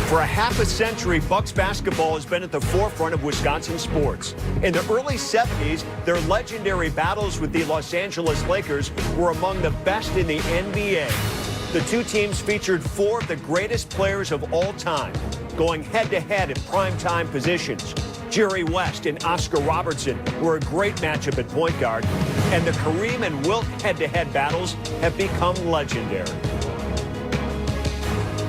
For a half a century, Bucks basketball has been at the forefront of Wisconsin sports. In the early 70s, their legendary battles with the Los Angeles Lakers were among the best in the NBA. The two teams featured four of the greatest players of all time, going head-to-head in primetime positions. Jerry West and Oscar Robertson were a great matchup at point guard, and the Kareem and Wilt head-to-head battles have become legendary.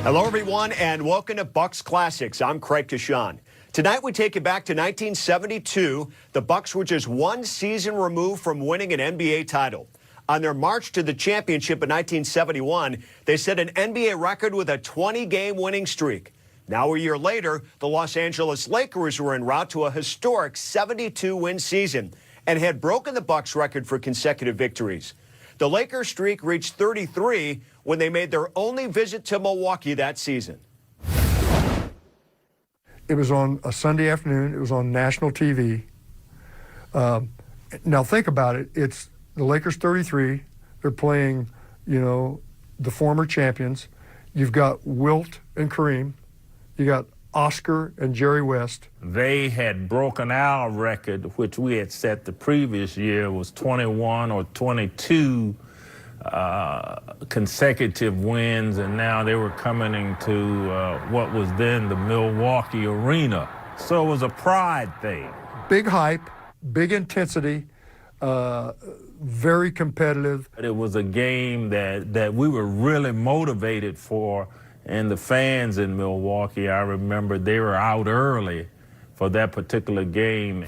Hello, everyone, and welcome to Bucks Classics. I'm Craig Kashan. Tonight, we take you back to 1972. The Bucks were just one season removed from winning an NBA title. On their march to the championship in 1971, they set an NBA record with a 20-game winning streak. Now, a year later, the Los Angeles Lakers were en route to a historic 72-win season and had broken the Bucks record for consecutive victories. The Lakers streak reached 33 when they made their only visit to Milwaukee that season. It was on a Sunday afternoon. It was on national TV. Now think about it. It's the Lakers 33. They're playing, the former champions. You've got Wilt and Kareem. You got Oscar and Jerry West. They had broken our record, which we had set the previous year, was 21 or 22 consecutive wins, and now they were coming into what was then the Milwaukee arena. So it was a pride thing. Big hype, big intensity, very competitive. It was a game that we were really motivated for. And the fans in Milwaukee, I remember they were out early for that particular game.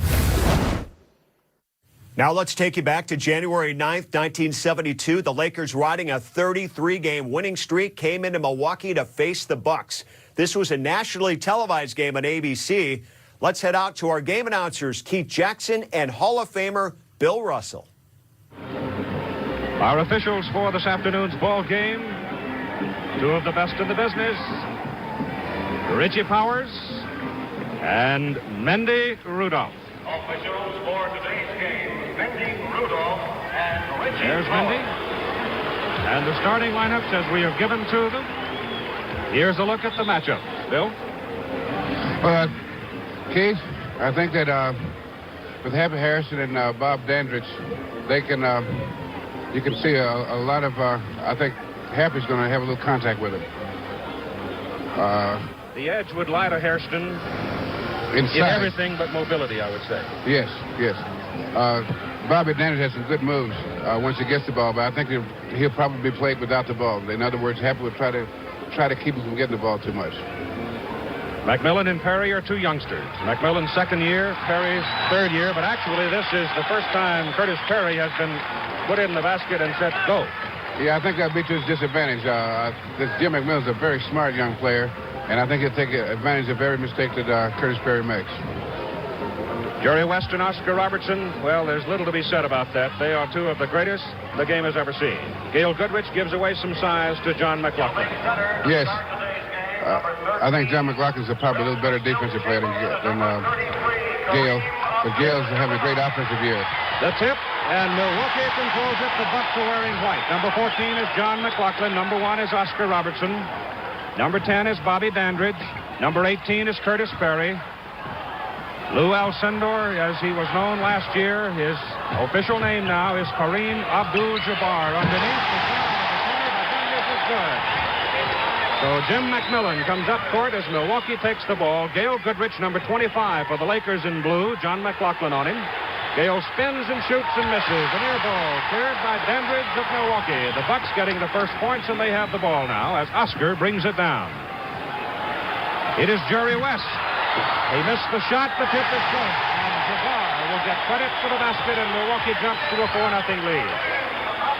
Now let's take you back to January 9th, 1972. The Lakers, riding a 33-game winning streak, came into Milwaukee to face the Bucks. This was a nationally televised game on ABC. Let's head out to our game announcers, Keith Jackson and Hall of Famer Bill Russell. Our officials for this afternoon's ball game, two of the best in the business, Richie Powers and Mendy Rudolph. Officials for today's game, Mendy Rudolph and Richie There's Powers. Mendy. And the starting lineups as we have given to them. Here's a look at the matchup. Bill? Well, Keith, I think that with Happy Harrison and Bob Dandridge, they can, you can see a lot of, I think Happy's going to have a little contact with him. The edge would lie to Hairston Inside. in everything but mobility, I would say. Yes, yes. Bobby Dandridge has some good moves once he gets the ball, but I think he'll probably be played without the ball. In other words, Happy would try to keep him from getting the ball too much. McMillan and Perry are two youngsters. McMillan's second year, Perry's third year, but actually this is the first time Curtis Perry has been put in the basket and said, go. Yeah, I think that'd be to his disadvantage. This Jim McMillan's a very smart young player, and I think he'll take advantage of every mistake that Curtis Perry makes. Jerry West and Oscar Robertson, well, there's little to be said about that. They are two of the greatest the game has ever seen. Gail Goodrich gives away some size to John McLaughlin. Yes. I think John McLaughlin's probably a little better defensive player than Gail, but Gail's having a great offensive year. The tip, and Milwaukee controls it. The Bucks are wearing white. Number 14 is John McLaughlin. Number 1 is Oscar Robertson. Number 10 is Bobby Dandridge. Number 18 is Curtis Perry. Lou Alcindor, as he was known last year, his official name now is Kareem Abdul-Jabbar. Underneath, the shot of the corner by Dandridge is good. So Jim McMillan comes up court as Milwaukee takes the ball. Gail Goodrich, number 25 for the Lakers in blue. John McLaughlin on him. Gale spins and shoots and misses. An air ball cleared by Dandridge of Milwaukee. The Bucks getting the first points, and they have the ball now as Oscar brings it down. It is Jerry West. He missed the shot. The tip is good. And Jabbar will get credit for the basket, and Milwaukee jumps to a 4-0 lead.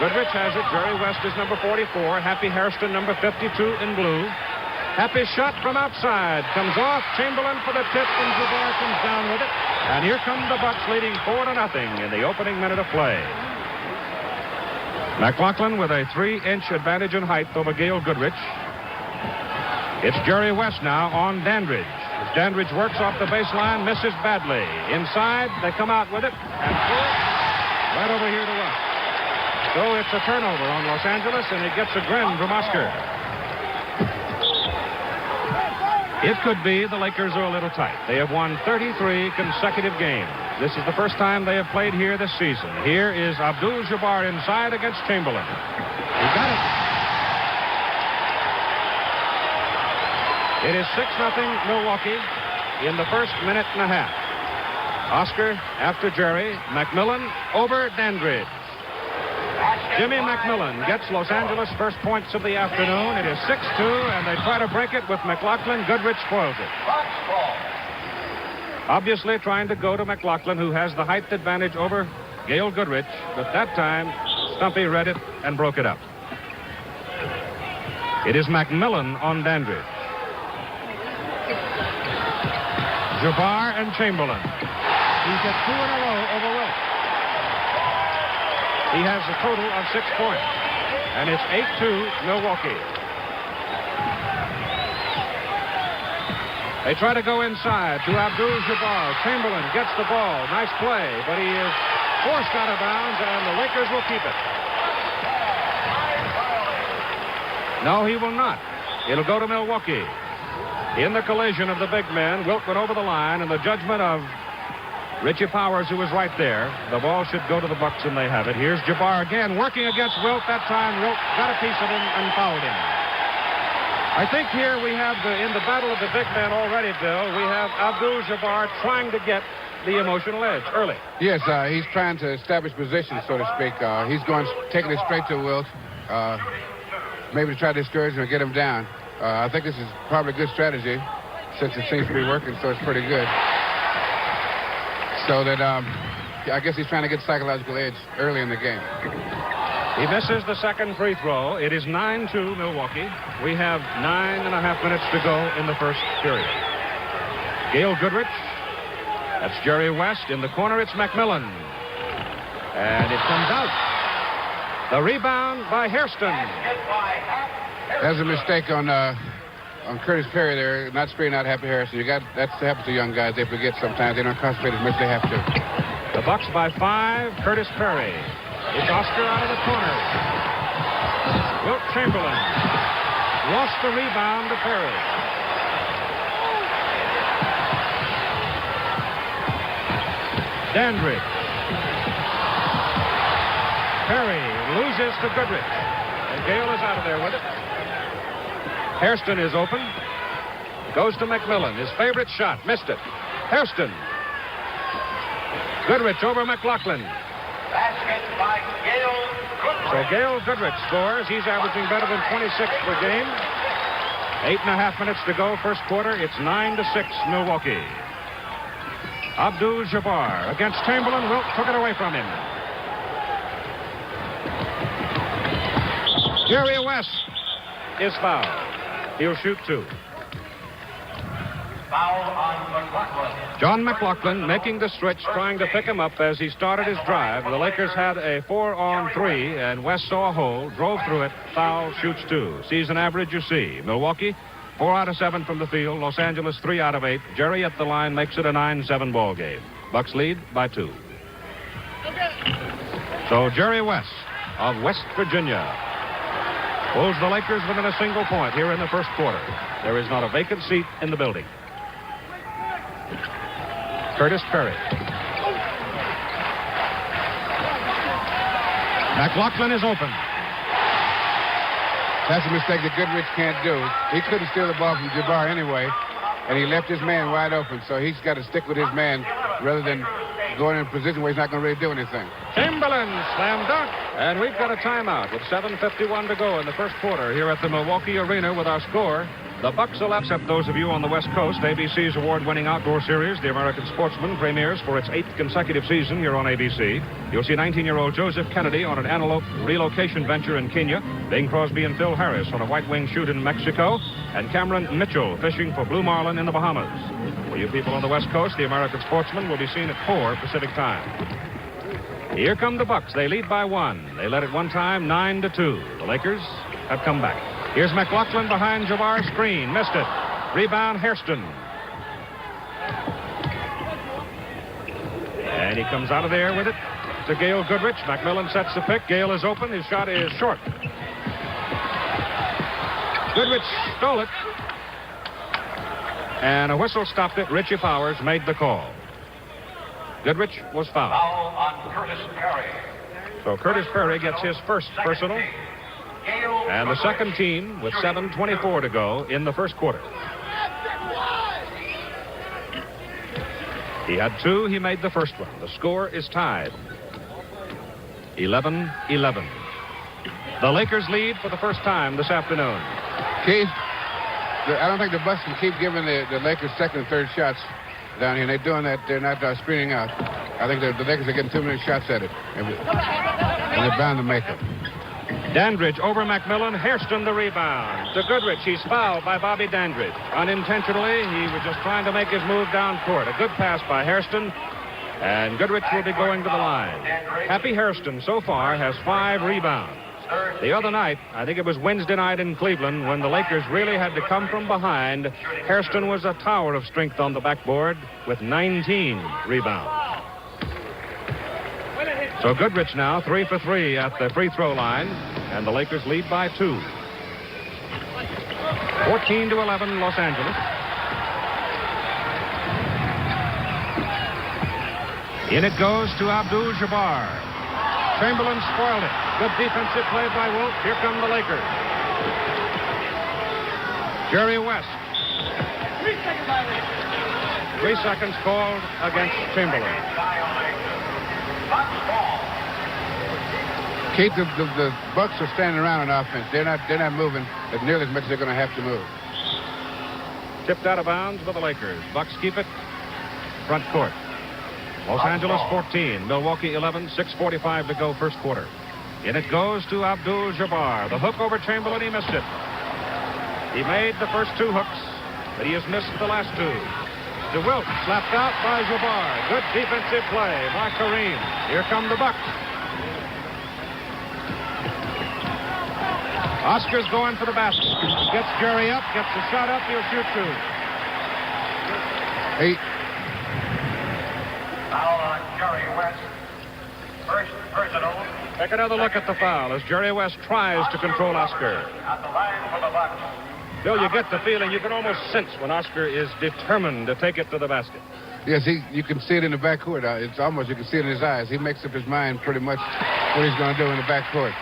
Goodrich has it. Jerry West is number 44. Happy Hairston, number 52 in blue. Happy shot from outside. Comes off. Chamberlain for the tip, and Jabbar comes down with it. And here come the Bucks leading 4-0 in the opening minute of play. McLaughlin with a 3-inch advantage in height over Gail Goodrich. It's Jerry West now on Dandridge. As Dandridge works off the baseline, misses badly. Inside, they come out with it, and through it, right over here to West. So it's a turnover on Los Angeles, and he gets a grin from Oscar. It could be the Lakers are a little tight. They have won 33 consecutive games. This is the first time they have played here this season. Here is Abdul-Jabbar inside against Chamberlain. He got it. It is 6-0 Milwaukee in the first minute and a half. Oscar after Jerry. McMillan over Dandridge. Jimmy McMillan gets Los Angeles' first points of the afternoon. It is 6-2, and they try to break it with McLaughlin. Goodrich spoils it. Obviously trying to go to McLaughlin, who has the height advantage over Gail Goodrich. But that time, Stumpy read it and broke it up. It is McMillan on Dandridge. Jabbar and Chamberlain. He gets 2 in a row over Wilt. He has a total of 6 points. And it's 8-2 Milwaukee. They try to go inside to Abdul-Jabbar. Chamberlain gets the ball. Nice play, but he is forced out of bounds, and the Lakers will keep it. No, he will not. It'll go to Milwaukee. In the collision of the big men, Wilt went over the line, and the judgment of Richie Powers, who was right there. The ball should go to the Bucks, and they have it. Here's Jabbar again, working against Wilt. That time, Wilt got a piece of him and fouled him. I think here we have, in the battle of the big men already, Bill, we have Abdul-Jabbar trying to get the emotional edge early. Yes, he's trying to establish position, so to speak. He's taking it straight to Wilt, maybe to try to discourage him and get him down. I think this is probably a good strategy, since it seems to be working, so it's pretty good. So that, I guess he's trying to get psychological edge early in the game. He misses the second free throw. It is 9-2 Milwaukee. We have 9.5 minutes to go in the first period. Gail Goodrich. That's Jerry West. In the corner, it's McMillan. And it comes out. The rebound by Hairston. That's a mistake on Curtis Perry there, not screening out Happy Harrison. That's happens to young guys. They forget sometimes. They don't concentrate as much as they have to. The Bucks by 5. Curtis Perry. It's Oscar out of the corner. Wilt Chamberlain lost the rebound to Perry. Dandridge. Perry loses to Goodrich. And Gale is out of there with it. Hairston is open. Goes to McMillan. His favorite shot. Missed it. Hairston. Goodrich over McLaughlin. Basket by Gail Goodrich. So Gail Goodrich scores. He's averaging better than 26 per game. 8.5 minutes to go, first quarter. It's 9-6 Milwaukee. Abdul-Jabbar against Chamberlain. Wilt took it away from him. Jerry West is fouled. He'll shoot 2. Foul on McLaughlin. John McLaughlin making the switch, trying to pick him up as he started his drive. The Lakers had a 4-on-3, and West saw a hole, drove through it, foul, shoots 2. Season average, you see. Milwaukee, 4 out of 7 from the field. Los Angeles, 3 out of 8. Jerry at the line makes it a 9-7 ball game. Bucks lead by 2. So Jerry West of West Virginia pulls the Lakers within a single point here in the first quarter. There is not a vacant seat in the building. Curtis Perry. McLaughlin is open. That's a mistake that Goodrich can't do. He couldn't steal the ball from Jabbar anyway, and he left his man wide open, so he's got to stick with his man rather than going in a position where he's not going to really do anything. Chamberlain slam dunk. And we've got a timeout with 7:51 to go in the first quarter here at the Milwaukee Arena with our score. The Bucks will accept those of you on the West Coast. ABC's award-winning outdoor series, The American Sportsman, premieres for its 8th consecutive season here on ABC. You'll see 19-year-old Joseph Kennedy on an antelope relocation venture in Kenya, Bing Crosby and Phil Harris on a white-wing shoot in Mexico, and Cameron Mitchell fishing for blue marlin in the Bahamas. For you people on the West Coast, The American Sportsman will be seen at 4 Pacific time. Here come the Bucks. They lead by 1. They led at one time 9-2. The Lakers have come back. Here's McLaughlin behind Jabbar's screen. Missed it. Rebound, Hairston. And he comes out of there with it to Gail Goodrich. McMillan sets the pick. Gail is open. His shot is short. Goodrich stole it. And a whistle stopped it. Richie Powers made the call. Goodrich was fouled. Foul on Curtis Perry. So Curtis Perry gets his first personal. And the second team with 7:24 to go in the first quarter. He had two. He made the first one. The score is tied. 11-11. The Lakers lead for the first time this afternoon. Keith, I don't think the Bucks can keep giving the Lakers second and third shots down here. And they're doing that. They're not screening out. I think the Lakers are getting too many shots at it. And they're bound to make them. Dandridge over McMillan. Hairston the rebound. To Goodrich. He's fouled by Bobby Dandridge. Unintentionally, he was just trying to make his move down court. A good pass by Hairston. And Goodrich will be going to the line. Happy Hairston so far has 5 rebounds. The other night, I think it was Wednesday night in Cleveland, when the Lakers really had to come from behind, Hairston was a tower of strength on the backboard with 19 rebounds. So Goodrich now 3 for 3 at the free throw line, and the Lakers lead by 2. 14-11 Los Angeles. In it goes to Abdul-Jabbar. Chamberlain spoiled it. Good defensive play by Wilt. Here come the Lakers. Jerry West. 3 seconds called against Chamberlain. Keith, the Bucks are standing around on offense. They're not moving as nearly as much as they're going to have to move. Tipped out of bounds by the Lakers. Bucks keep it. Front court. Los Angeles 14, Milwaukee 11, 6:45 to go first quarter. In it goes to Abdul-Jabbar. The hook over Chamberlain, he missed it. He made the first 2 hooks, but he has missed the last 2. DeWilt slapped out by Jabbar. Good defensive play by Kareem. Here come the Bucks. Oscar's going for the basket. Gets Jerry up, gets the shot up, he'll shoot 2. Hey. Foul on Jerry West. First personal. Take another look at the foul as Jerry West tries to control Oscar. At the line for the Bucks. Bill, you get the feeling, you can almost sense when Oscar is determined to take it to the basket. Yes, you can see it in the backcourt. It's almost, you can see it in his eyes. He makes up his mind pretty much what he's going to do in the backcourt.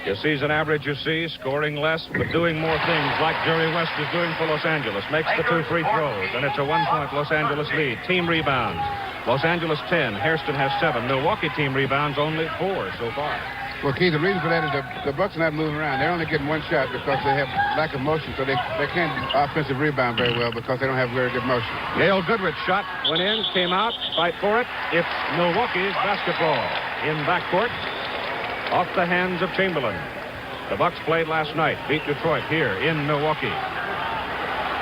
Your season average, you see, scoring less, but doing more things like Jerry West is doing for Los Angeles. Makes the 2 free throws, and it's a 1-point Los Angeles lead. Team rebounds. Los Angeles 10, Hairston has 7. Milwaukee team rebounds only 4 so far. Well, Keith, the reason for that is the Bucks are not moving around. They're only getting 1 shot because they have lack of motion, so they can't offensive rebound very well because they don't have very good motion. Gail Goodrich shot, went in, came out, fight for it. It's Milwaukee's basketball in backcourt. Off the hands of Chamberlain. The Bucks played last night, beat Detroit here in Milwaukee.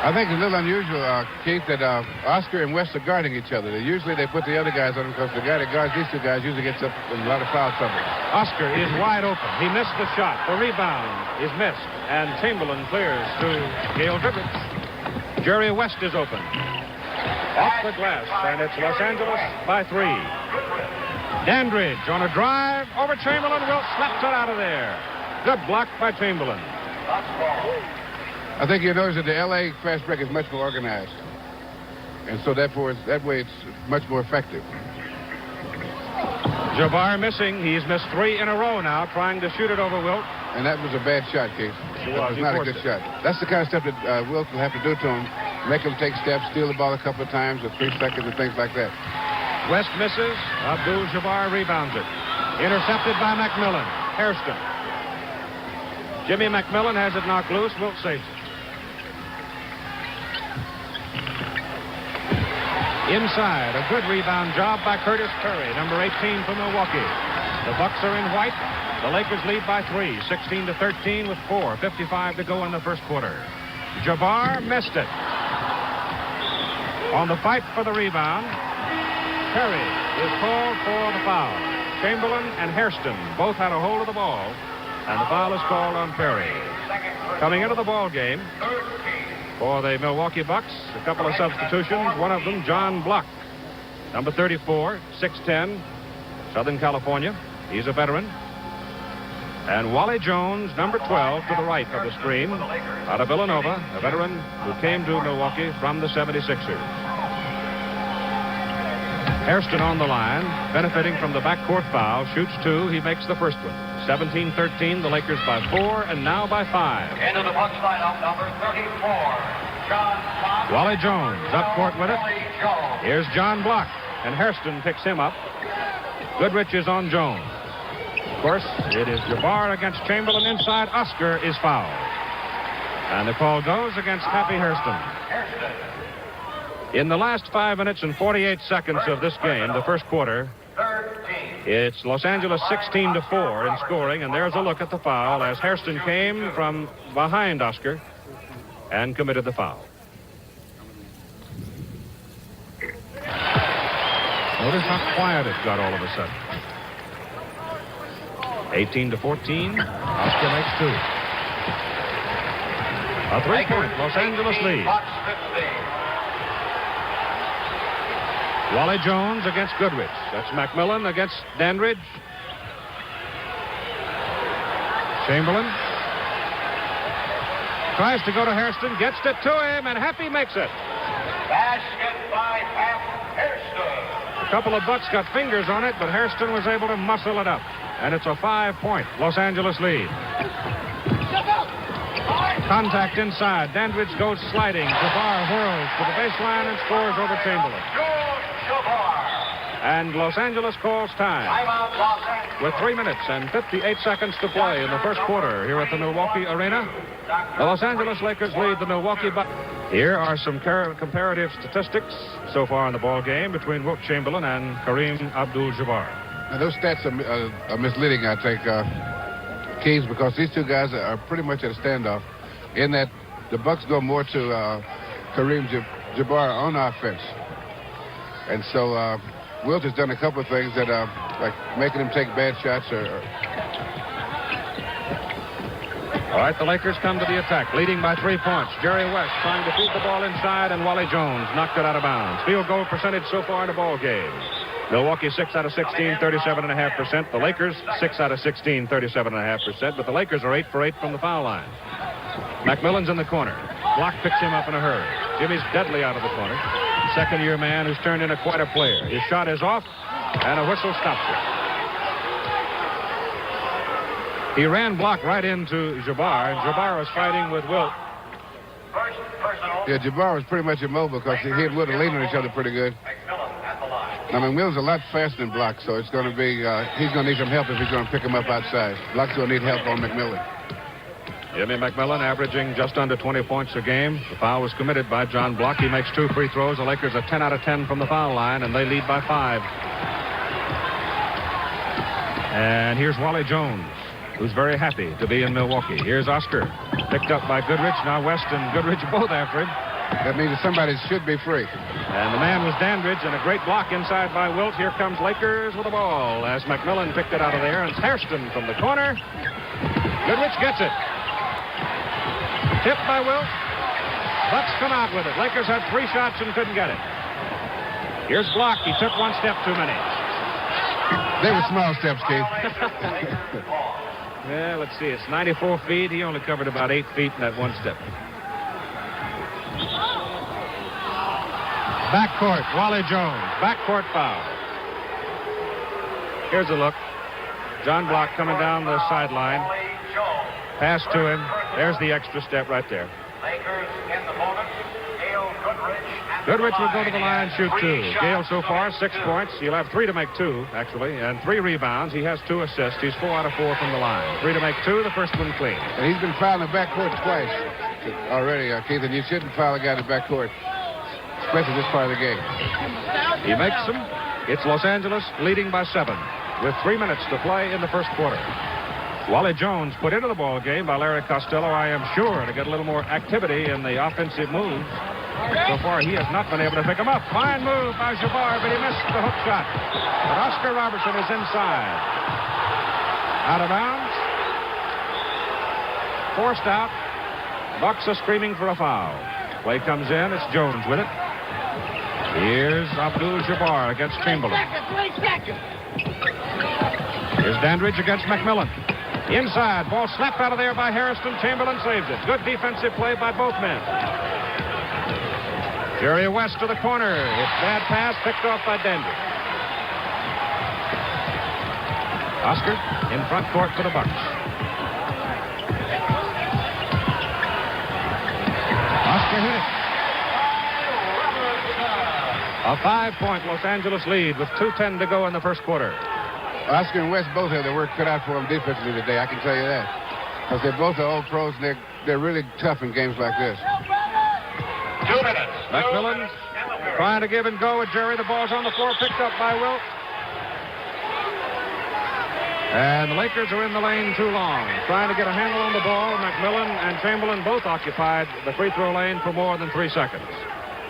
I think it's a little unusual, Keith, that Oscar and West are guarding each other. Usually they put the other guys on them because the guy that guards these 2 guys usually gets up in a lot of foul trouble. Oscar is wide open. He missed the shot. The rebound is missed. And Chamberlain clears to Gail Goodrich. Jerry West is open. Off the glass, and it's Los Angeles by 3. Dandridge on a drive over Chamberlain. Wilt slaps it out of there. Good block by Chamberlain. I think you notice that the L.A. fast break is much more organized. And so therefore, that way it's much more effective. Jabbar missing. He's missed 3 in a row now, trying to shoot it over Wilt. And that was a bad shot, Keith. It was not a good shot. That's the kind of stuff that Wilt will have to do to him. Make him take steps, steal the ball a couple of times with 3 seconds and things like that. West misses. Abdul-Jabbar rebounds it. Intercepted by McMillan. Hairston. Jimmy McMillan has it knocked loose. Wilt saves it. Inside, a good rebound job by Curtis Perry, number 18 for Milwaukee. The Bucks are in white. The Lakers lead by 3, 16-13 with 4:55 to go in the first quarter. Jabbar missed it. On the fight for the rebound, Perry is called for the foul. Chamberlain and Hairston both had a hold of the ball, and the foul is called on Perry. Coming into the ball game for the Milwaukee Bucks, a couple of substitutions. One of them, John Block, number 34, 6'10", Southern California. He's a veteran. And Wally Jones, number 12, to the right of the screen, out of Villanova, a veteran who came to Milwaukee from the 76ers. Hairston on the line, benefiting from the backcourt foul, shoots 2. He makes the first one. 17-13, the Lakers by 4, and now by 5. Into the Bucks lineup, number 34, John Block. Wally Jones up court with it. Wally Jones. Here's John Block, and Hairston picks him up. Goodrich is on Jones. Of course, it is Jabbar against Chamberlain inside. Oscar is fouled. And the call goes against Happy Hairston. In the last 5 minutes and 48 seconds of this game, the first quarter, 13. it's Los Angeles 16-4 in scoring, and there's a look at the foul as Hairston came from behind Oscar and committed the foul. Notice how quiet it got all of a sudden. 18-14, Oscar makes 2. A 3-point Los Angeles lead. Bucks 15. Wally Jones against Goodrich. That's McMillan against Dandridge. Chamberlain tries to go to Hairston, gets it to him, and Happy makes it. Basket by Hap Hairston. A couple of Bucks got fingers on it, but Hairston was able to muscle it up. And it's a 5-point Los Angeles lead. Contact inside. Dandridge goes sliding. Jabbar whirls to the baseline and scores over Chamberlain. And Los Angeles calls time Timeout, Los Angeles. with 3 minutes and 58 seconds to play in the first quarter here at the Milwaukee Arena. The Los Angeles Lakers lead the Milwaukee Bucks. Here are some comparative statistics so far in the ball game between Wilt Chamberlain and Kareem Abdul-Jabbar. Now, those stats are misleading, I think, Keys, because these two guys are pretty much at a standoff in that the Bucks go more to Kareem Jabbar on offense. And so Wilt has done a couple of things that like making him take bad shots. All right, the Lakers come to the attack, leading by 3 points. Jerry West trying to feed the ball inside, and Wally Jones knocked it out of bounds. Field goal percentage so far in the ball game. Milwaukee 6 out of 16, 37.5%. The Lakers 6 out of 16, 37.5%. But the Lakers are 8 for 8 from the foul line. McMillan's in the corner. Block picks him up in a hurry. Jimmy's deadly out of the corner. Second-year man who's turned into quite a player. His shot is off, and a whistle stops it. He ran Block right into Jabbar, and Jabbar was fighting with Wilt. First personal. Yeah, Jabbar was pretty much immobile because he and Wilt are leaning on each other pretty good. McMillan at the line. Now, McMillan's a lot faster than Block, so it's going to be, he's going to need some help if he's going to pick him up outside. Block's going to need help on McMillan. Jimmy McMillan averaging just under 20 points a game. The foul was committed by John Block. He makes 2 free throws. The Lakers are 10 out of 10 from the foul line, and they lead by 5. And here's Wally Jones, who's very happy to be in Milwaukee. Here's Oscar, picked up by Goodrich. Now West and Goodrich both after him. That means that somebody should be free. And the man was Dandridge, and a great block inside by Wilt. Here comes Lakers with the ball as McMillan picked it out of there, and it's Hairston from the corner. Goodrich gets it. Tipped by Wilt. Bucks come out with it. Lakers had 3 shots and couldn't get it. Here's Block. He took 1 step too many. They were small steps, Keith. Well, let's see. It's 94 feet. He only covered about 8 feet in that 1 step. Backcourt, Wally Jones. Backcourt foul. Here's a look. John Block coming down the sideline. Pass to him. There's the extra step right there. Lakers in the bonus. Gale Goodrich. Goodrich will go to the line and shoot 2. Gale so far 6 points. He'll have 3 to make 2, actually, and 3 rebounds. He has 2 assists. He's 4 out of 4 from the line. 3 to make 2. The first one clean. And he's been fouling the backcourt twice already, Keith, and you shouldn't foul a guy in the backcourt, especially this part of the game. He makes them. It's Los Angeles leading by 7 with 3 minutes to play in the first quarter. Wally Jones put into the ball game by Larry Costello, I am sure, to get a little more activity in the offensive moves. So far, he has not been able to pick him up. Fine move by Jabbar, but he missed the hook shot. But Oscar Robertson is inside. Out of bounds. Forced out. Bucks are screaming for a foul. Play comes in. It's Jones with it. Here's Abdul-Jabbar against Chamberlain. 3 seconds. Here's Dandridge against McMillan. Inside, ball slapped out of there by Hairston. Chamberlain saves it. Good defensive play by both men. Jerry West to the corner. It's bad pass picked off by Dandridge. Oscar in front court for the Bucks. Oscar hit it. A 5-point Los Angeles lead with 2:10 to go in the first quarter. Oscar and West both have their work cut out for them defensively today, I can tell you that. Because they're both old pros, and they're really tough in games like this. 2 minutes. McMillan trying to give and go with Jerry. The ball's on the floor, picked up by Wilt. And the Lakers are in the lane too long. Trying to get a handle on the ball. McMillan and Chamberlain both occupied the free throw lane for more than 3 seconds.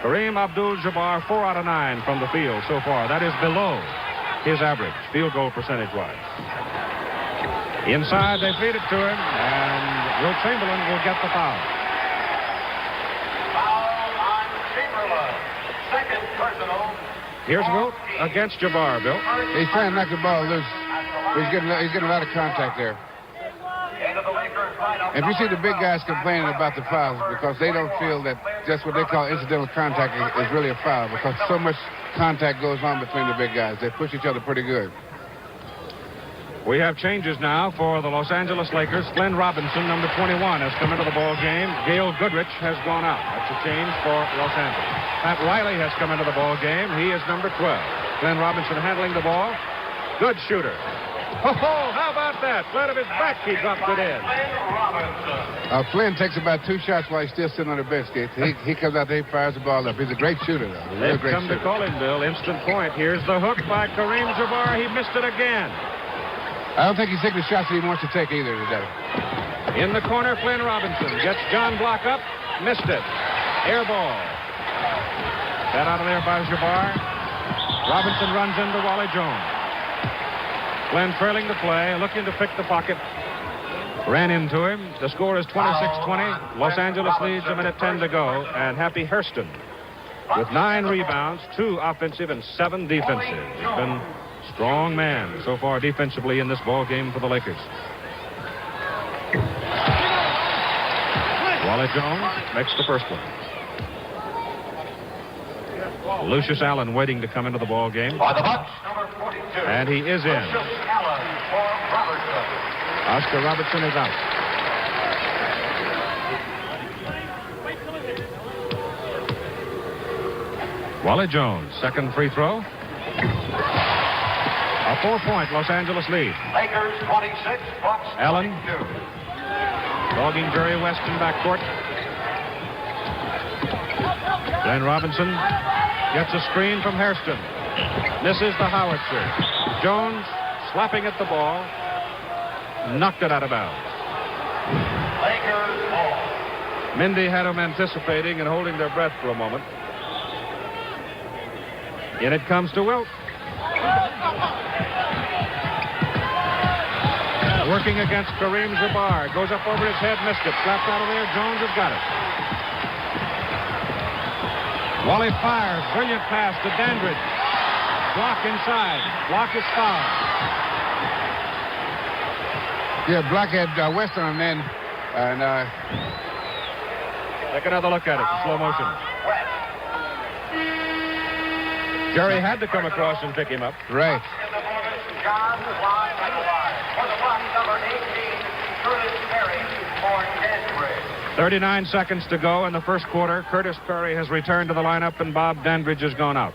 Kareem Abdul-Jabbar, 4 out of 9 from the field so far. That is below his average, field goal percentage-wise. Inside, they feed it to him, and Wilt Chamberlain will get the foul. Foul on Chamberlain. Second personal. Here's Wilt against Jabbar, Bill. He's trying to knock the ball loose. He's getting a lot of contact there. If you see the big guys complaining about the fouls because they don't feel that just what they call incidental contact is really a foul because so much contact goes on between the big guys. They push each other pretty good. We have changes now for the Los Angeles Lakers. Glenn Robinson, number 21, has come into the ball game. Gail Goodrich has gone out. That's a change for Los Angeles. Pat Riley has come into the ball game. He is number 12. Glenn Robinson handling the ball. Good shooter. Oh, how about that? Flat of his back, he dropped it in. Flynn takes about 2 shots while he's still sitting on the bench. He comes out there, he fires the ball up. He's a great shooter, though. They've come to call him, Bill. Instant point. Here's the hook by Kareem Jabbar. He missed it again. I don't think he's taking the shots that he wants to take either today. In the corner, Flynn Robinson gets John Block up. Missed it. Air ball. That out of there by Jabbar. Robinson runs into Wally Jones. Glenn trailing the play, looking to pick the pocket. Ran into him. The score is 26-20. Los Angeles leads a minute 10 to go. And Happy Hairston with 9 rebounds, 2 offensive and 7 defensive. He's been a strong man so far defensively in this ball game for the Lakers. Wally Jones makes the first one. Lucius Allen waiting to come into the ball game. By the Bucks, number 42. And he is in. Allen for Robertson. Oscar Robertson is out. Wally Jones, second free throw. A 4-point Los Angeles lead. Lakers 26, Bucks Allen 22. dogging Jerry West in backcourt. Glenn Robinson gets a screen from Hairston. Misses the howitzer. Jones slapping at the ball. Knocked it out of bounds. Lakers ball. Mindy had him anticipating and holding their breath for a moment. In it comes to Wilt. Working against Kareem Jabbar. Goes up over his head, missed it. Slapped out of there. Jones has got it. Wally fires. Brilliant pass to Dandridge. Block inside. Block is fouled. Yeah, Block had West on him then. And Take another look at it in slow motion. Jerry had to come across and pick him up. right. John line by the line. For the Bucks, number 18, Curtis Perry for Dandridge. 39 seconds to go in the first quarter. Curtis Perry has returned to the lineup and Bob Dandridge has gone out.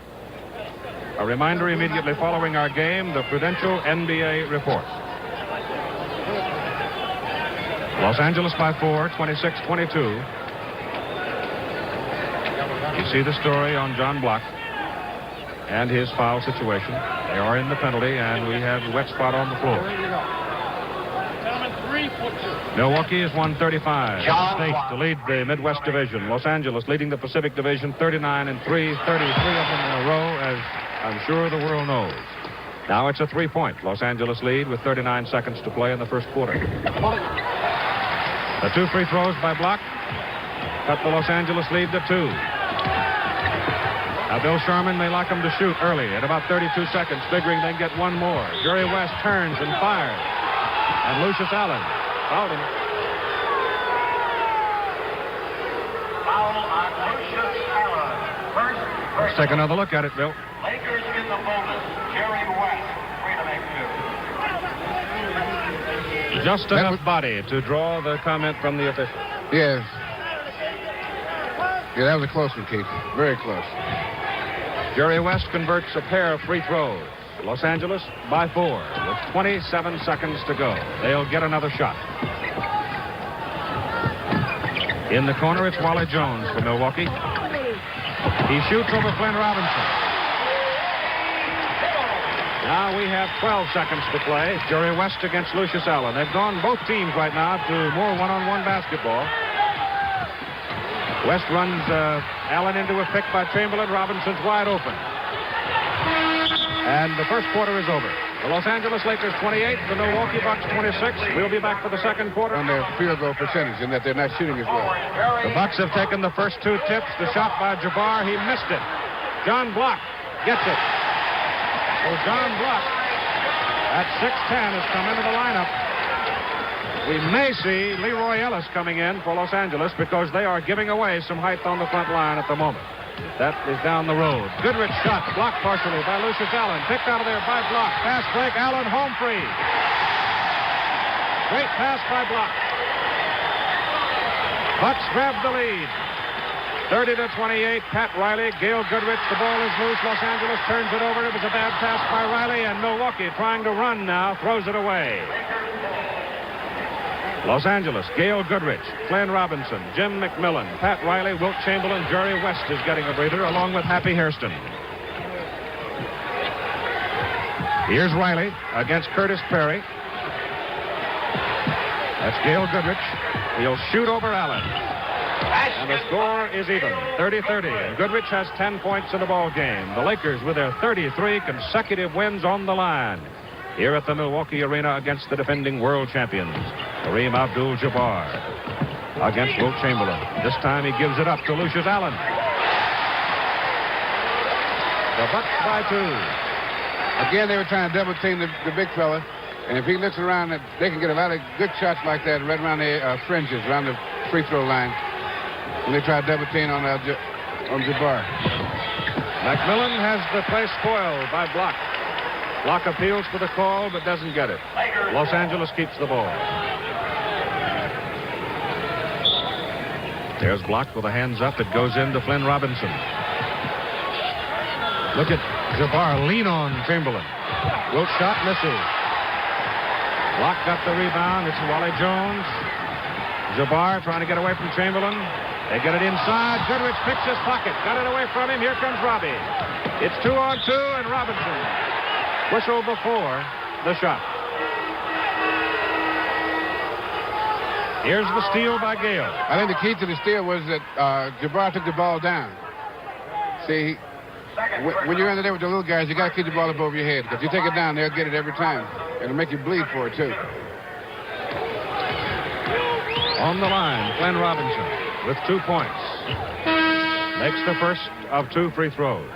A reminder immediately following our game, the Prudential NBA report. Los Angeles by 4, 26-22. You see the story on John Block and his foul situation. They are in the penalty, and we have a wet spot on the floor. Milwaukee is 135. State to lead the Midwest Division. Los Angeles leading the Pacific Division 39-3, 33 of them in a row, as I'm sure the world knows. Now it's a 3-point Los Angeles lead with 39 seconds to play in the first quarter. The 2 free throws by Block cut the Los Angeles lead to 2. Now Bill Sharman may like them to shoot early at about 32 seconds, figuring they can get one more. Jerry West turns and fires. And Lucius Allen fouled him. Foul on Lucius Allen. First. Let's take another look at it, Bill. Lakers in the bonus. Jerry West. 3 to make 2. Just enough body to draw the comment from the official. Yes. Yeah, that was a close one, Keith. Very close. Jerry West converts a pair of free throws. Los Angeles by 4 with 27 seconds to go. They'll get another shot. In the corner, it's Wally Jones for Milwaukee. He shoots over Flynn Robinson. Now we have 12 seconds to play. Jerry West against Lucius Allen. They've gone, both teams right now, to more one-on-one basketball. West runs Allen into a pick by Chamberlain. Robinson's wide open. And the first quarter is over. The Los Angeles Lakers 28, the Milwaukee Bucks 26. We'll be back for the second quarter. On their field goal percentage, in that they're not shooting as well. The Bucks have taken the first 2 tips. The shot by Jabbar, he missed it. John Block gets it. So John Block at 6'10" has come into the lineup. We may see Leroy Ellis coming in for Los Angeles because they are giving away some height on the front line at the moment. That is down the road. Goodrich shot, blocked partially by Lucius Allen. Picked out of there by Block. Pass break, Allen home free. Great pass by Block. Bucks grab the lead. 30-28, Pat Riley, Gail Goodrich, the ball is loose. Los Angeles turns it over. It was a bad pass by Riley, and Milwaukee trying to run now, throws it away. Los Angeles, Gail Goodrich, Flynn Robinson, Jim McMillan, Pat Riley, Wilt Chamberlain, Jerry West is getting a breather, along with Happy Hairston. Here's Riley against Curtis Perry. That's Gail Goodrich. He'll shoot over Allen. And the score is even, 30-30. And Goodrich has 10 points in the ball game. The Lakers with their 33 consecutive wins on the line here at the Milwaukee Arena against the defending world champions, Kareem Abdul-Jabbar, against Wilt Chamberlain. This time he gives it up to Lucius Allen. The Bucks by 2. Again, they were trying to double team the big fella. And if he looks around, they can get a lot of good shots like that right around the fringes, around the free throw line. And they try to double team on Jabbar. McMillan has the play spoiled by Block. Block appeals for the call, but doesn't get it. Los Angeles keeps the ball. There's Block with the hands up. It goes into Flynn Robinson. Look at Jabbar lean on Chamberlain. Wilt shot misses. Block got the rebound. It's Wally Jones. Jabbar trying to get away from Chamberlain. They get it inside. Goodrich picks his pocket. Got it away from him. Here comes Robbie. It's 2-on-2, and Robinson whistle before the shot. Here's the steal by Gale. I think the key to the steal was that Jabbar took the ball down. See, when you're under there with the little guys, you got to keep the ball up over your head. Because you take it down, they'll get it every time. It'll make you bleed for it, too. On the line, Flynn Robinson with 2 points. Makes the first of 2 free throws.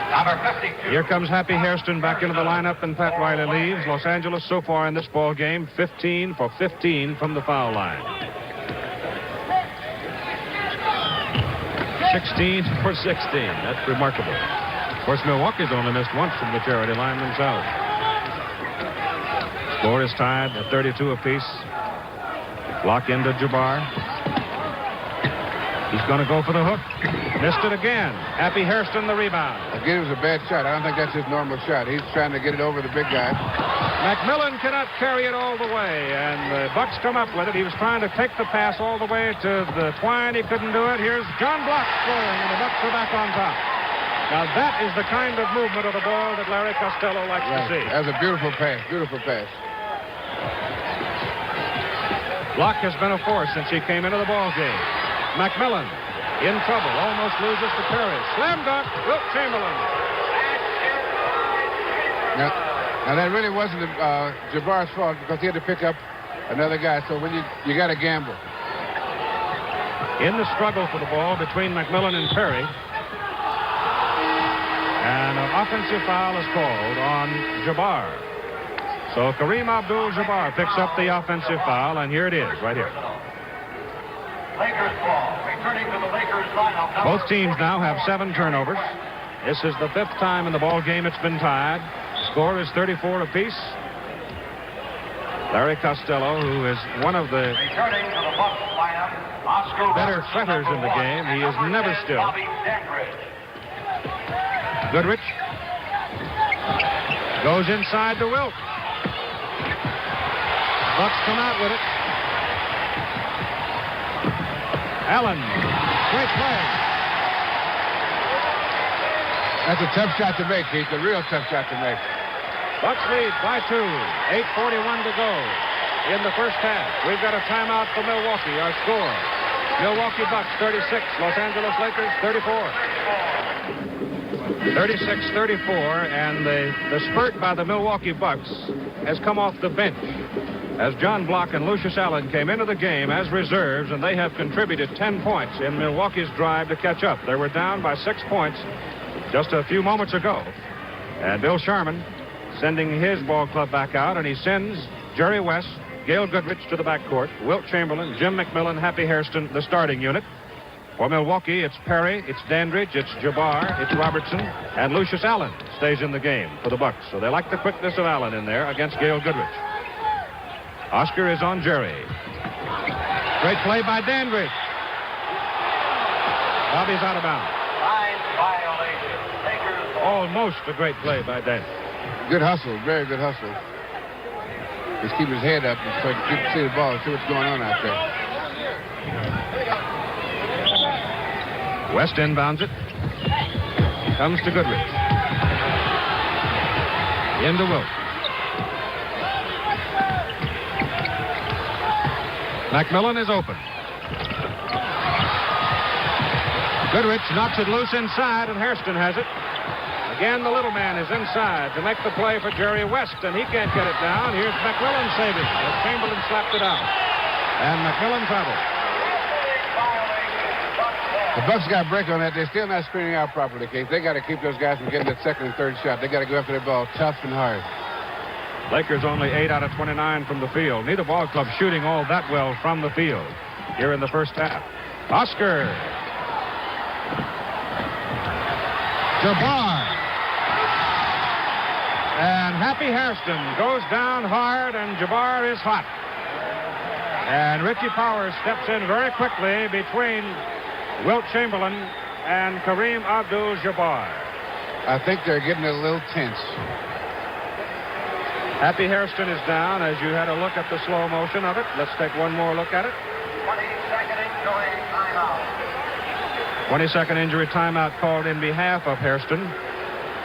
Number 52. Here comes Happy Hairston back into the lineup, and Pat Riley leaves. Los Angeles so far in this ball game, 15 for 15 from the foul line. 16 for 16. That's remarkable. Of course, Milwaukee's only missed once from the charity line themselves. Score is tied at 32 apiece. Block into Jabbar. He's going to go for the hook. Missed it again. Happy Hairston the rebound. Again, it was a bad shot. I don't think that's his normal shot. He's trying to get it over the big guy. McMillan cannot carry it all the way, and the Bucks come up with it. He was trying to take the pass all the way to the twine. He couldn't do it. Here's John Block scoring, and the Bucks are back on top. Now, that is the kind of movement of the ball that Larry Costello likes to see. That was a beautiful pass. Beautiful pass. Block has been a force since he came into the ball game. McMillan in trouble, almost loses to Perry. Slam dunk, Wilt Chamberlain. Now that really wasn't Jabbar's fault because he had to pick up another guy. So when you got to gamble. In the struggle for the ball between McMillan and Perry, and an offensive foul is called on Jabbar. So Kareem Abdul-Jabbar picks up the offensive foul, and here it is, right here. Lakers ball. Returning to the Lakers lineup. Both teams now have 7 turnovers. This is the 5th time in the ball game it's been tied. Score is 34 apiece. Larry Costello, who is one of the Returning to the Bucks lineup. Oscar better Robertson, setters in the number 1, game. He is and never number 10, still. Bobby Dandridge. Goodrich goes inside to Wilt. Bucks come out with it. Allen, great play. That's a tough shot to make, Keith. A real tough shot to make. Bucks lead by 2. 8:41 to go in the first half. We've got a timeout for Milwaukee. Our score: Milwaukee Bucks 36, Los Angeles Lakers 34. 36-34, and the spurt by the Milwaukee Bucks has come off the bench as John Block and Lucius Allen came into the game as reserves, and they have contributed 10 points in Milwaukee's drive to catch up. They were down by 6 points just a few moments ago. And Bill Sharman sending his ball club back out, and he sends Jerry West, Gail Goodrich to the backcourt, Wilt Chamberlain, Jim McMillan, Happy Hairston, the starting unit. For Milwaukee, it's Perry, it's Dandridge, it's Jabbar, it's Robertson, and Lucius Allen stays in the game for the Bucks. So they like the quickness of Allen in there against Gail Goodrich. Oscar is on Jerry. Great play by Dandridge. Bobby's out of bounds. Line violation. Lakers ball. Almost a great play by Dandridge. Good hustle, very good hustle. Just keep his head up so he can see the ball and see what's going on out there. West inbounds it. Comes to Goodrich. Into Wilt. McMillan is open. Goodrich knocks it loose inside, and Hairston has it. Again, the little man is inside to make the play for Jerry West, and he can't get it down. Here's McMillan saving as Chamberlain slapped it out. And McMillan travels. The Bucks got a break on that. They're still not screening out properly, Keith. They got to keep those guys from getting that second and third shot. They got to go after the ball tough and hard. Lakers only 8 out of 29 from the field. Neither ball club shooting all that well from the field here in the first half. Oscar. Jabbar. And Happy Hairston goes down hard, and Jabbar is hot. And Richie Powers steps in very quickly between Wilt Chamberlain and Kareem Abdul-Jabbar. I think they're getting a little tense. Happy Hairston is down as you had a look at the slow motion of it. Let's take one more look at it. 22nd injury timeout. 22nd injury timeout called in behalf of Hairston.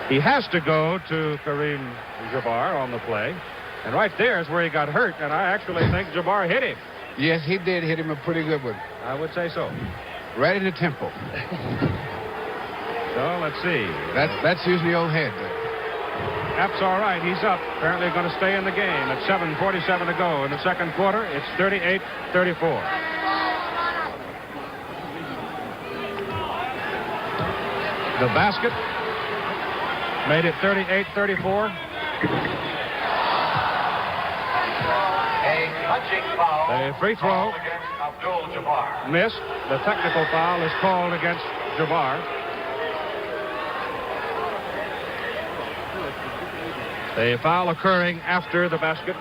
He has to go to Kareem Jabbar on the play. And right there is where he got hurt, and I actually think Jabbar hit him. Yes, he did hit him a pretty good one. I would say so. Right in the temple. So let's see. That's usually old head. Cap's all right. He's up. Apparently going to stay in the game at 7:47 to go in the second quarter. It's 38-34. The basket made it 38-34. A touching foul. The free throw against Abdul-Jabbar. missed. The technical foul is called against Jabbar. A foul occurring after the basket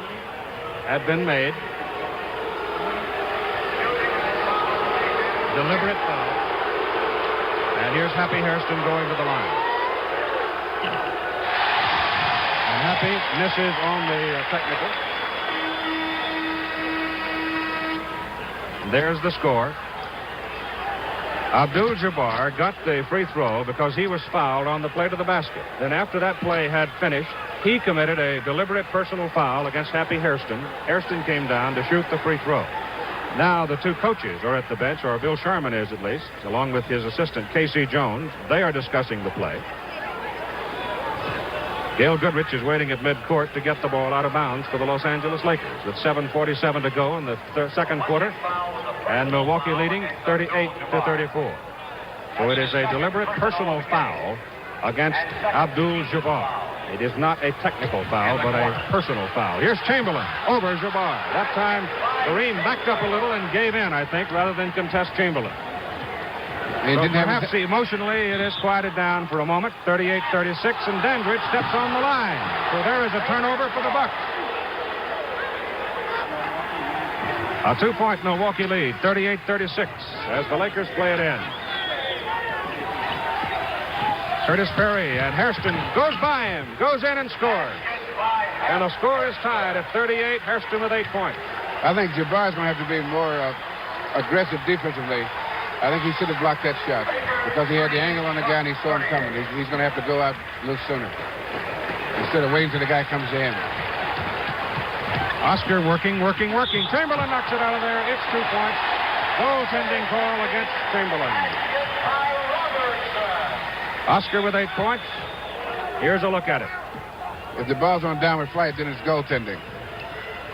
had been made. Deliberate foul. And here's Happy Hairston going to the line. And Happy misses on the technical. There's the score. Abdul-Jabbar got the free throw because he was fouled on the play to the basket. Then after that play had finished, he committed a deliberate personal foul against Happy Hairston. Hairston came down to shoot the free throw. Now the two coaches are at the bench, or Bill Sharman is at least, along with his assistant Casey Jones. They are discussing the play. Gail Goodrich is waiting at midcourt to get the ball out of bounds for the Los Angeles Lakers with 7:47 to go in the second quarter, and Milwaukee leading 38-34. So it is a deliberate personal foul against Abdul-Jabbar. It is not a technical foul, but a personal foul. Here's Chamberlain over Jabbar. That time, Kareem backed up a little and gave in, I think, rather than contest Chamberlain. So perhaps emotionally, it has quieted down for a moment. 38-36, and Dandridge steps on the line. So there is a turnover for the Bucks. A 2-point Milwaukee lead, 38-36, as the Lakers play it in. Curtis Perry, and Hairston goes by him, goes in and scores. And the score is tied at 38, Hairston with 8 points. I think Jabbar's going to have to be more aggressive defensively. I think he should have blocked that shot because he had the angle on the guy and he saw him coming. He's going to have to go out a little sooner instead of waiting till the guy comes to him. Oscar working. Chamberlain knocks it out of there. It's 2 points. Goaltending call against Chamberlain. Oscar with 8 points. Here's a look at it. If the ball's on downward flight, then it's goaltending.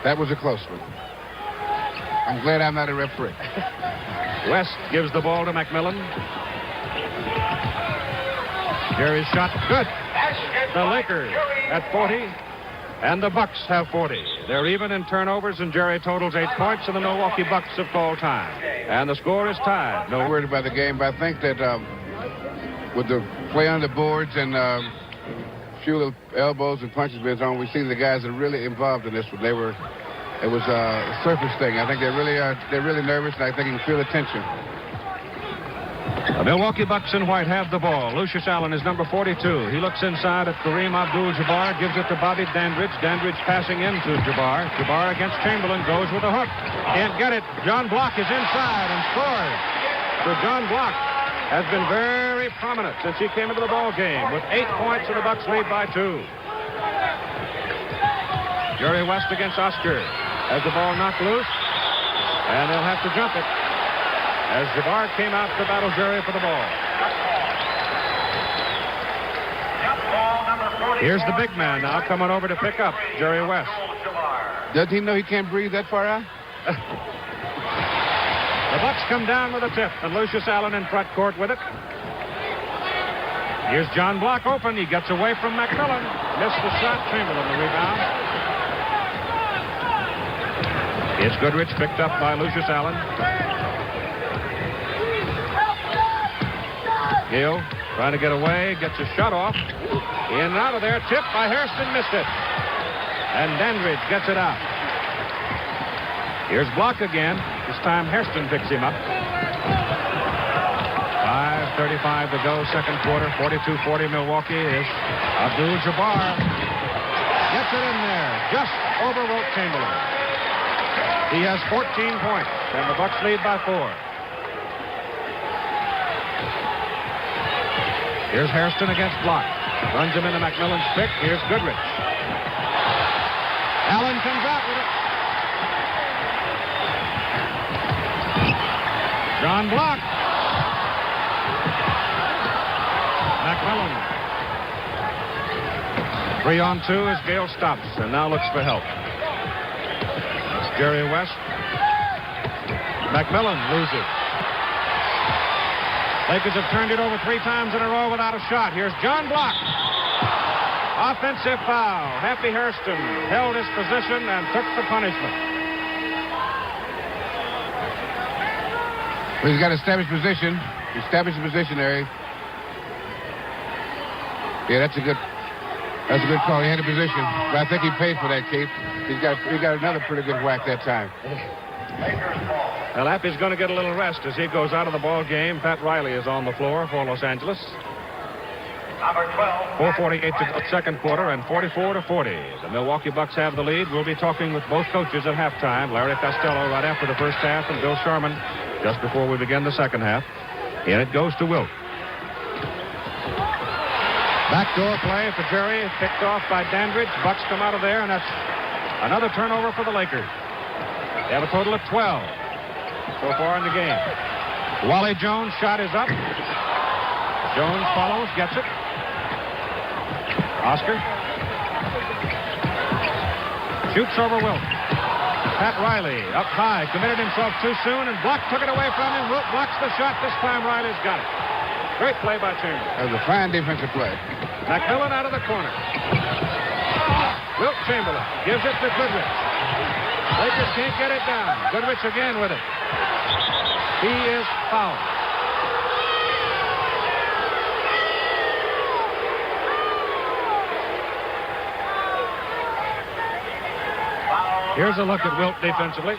That was a close one. I'm glad I'm not a referee. West gives the ball to McMillan. Jerry's shot, good. The Lakers at 40, and the Bucks have 40. They're even in turnovers, and Jerry totals 8 points, and the Milwaukee Bucks have called time. And the score is tied. No word about the game, but I think that with the play on the boards and a few little elbows and punches been on, we see the guys are really involved in this one. It was a surface thing. I think they're really nervous, and I think you can feel the tension. The Milwaukee Bucks in white have the ball. Lucius Allen is number 42. He looks inside at Kareem Abdul-Jabbar, gives it to Bobby Dandridge. Dandridge passing into Jabbar. Jabbar against Chamberlain, goes with a hook. Can't get it. John Block is inside and scores. So John Block has been very prominent since he came into the ball game with 8 points, and the Bucks lead by 2. Jerry West against Oscar has the ball knocked loose, and they'll have to jump it as Jabbar came out to battle Jerry for the ball. Here's the big man now coming over to pick up Jerry West. Does he know he can't breathe that far out? The Bucks come down with a tip, and Lucius Allen in front court with it. Here's John Block open. He gets away from McMillan. Missed the shot. Chamberlain the rebound. It's Goodrich picked up by Lucius Allen. Gill trying to get away. Gets a shot off. In and out of there. Tip by Hairston. Missed it. And Dandridge gets it out. Here's Block again. This time Hairston picks him up. 5:35 to go, second quarter. 42-40 Milwaukee is Abdul-Jabbar. Gets it in there. Just overwrote Chamberlain. He has 14 points, and the Bucks lead by 4. Here's Hairston against Block. Runs him into McMillan's pick. Here's Goodrich. Allen comes out with it. John Block. McMillan. 3 on 2 as Gale stops and now looks for help. It's Jerry West. McMillan loses. Lakers have turned it over 3 times in a row without a shot. Here's John Block. Offensive foul. Happy Hairston held his position and took the punishment. Well, he's got established position. Establish the position there. Yeah, that's a good call. He had a position. But I think he paid for that, Keith. He got another pretty good whack that time. Well, Happy's going to get a little rest as he goes out of the ball game. Pat Riley is on the floor for Los Angeles. 4:48 to the second quarter and 44-40. The Milwaukee Bucks have the lead. We'll be talking with both coaches at halftime. Larry Costello right after the first half and Bill Sharman just before we begin the second half. And it goes to Wilt. Backdoor play for Jerry, picked off by Dandridge. Bucks come out of there, and that's another turnover for the Lakers. They have a total of 12 so far in the game. Wally Jones' shot is up. Jones follows, gets it. Oscar shoots over Wilt. Pat Riley up high, committed himself too soon, and Block took it away from him. Wilt blocks the shot. This time Riley's got it. Great play by Chambers. That was a fine defensive play. McMillan out of the corner. Wilt Chamberlain gives it to Goodrich. Lakers can't get it down. Goodrich again with it. He is fouled. Here's a look at Wilt defensively.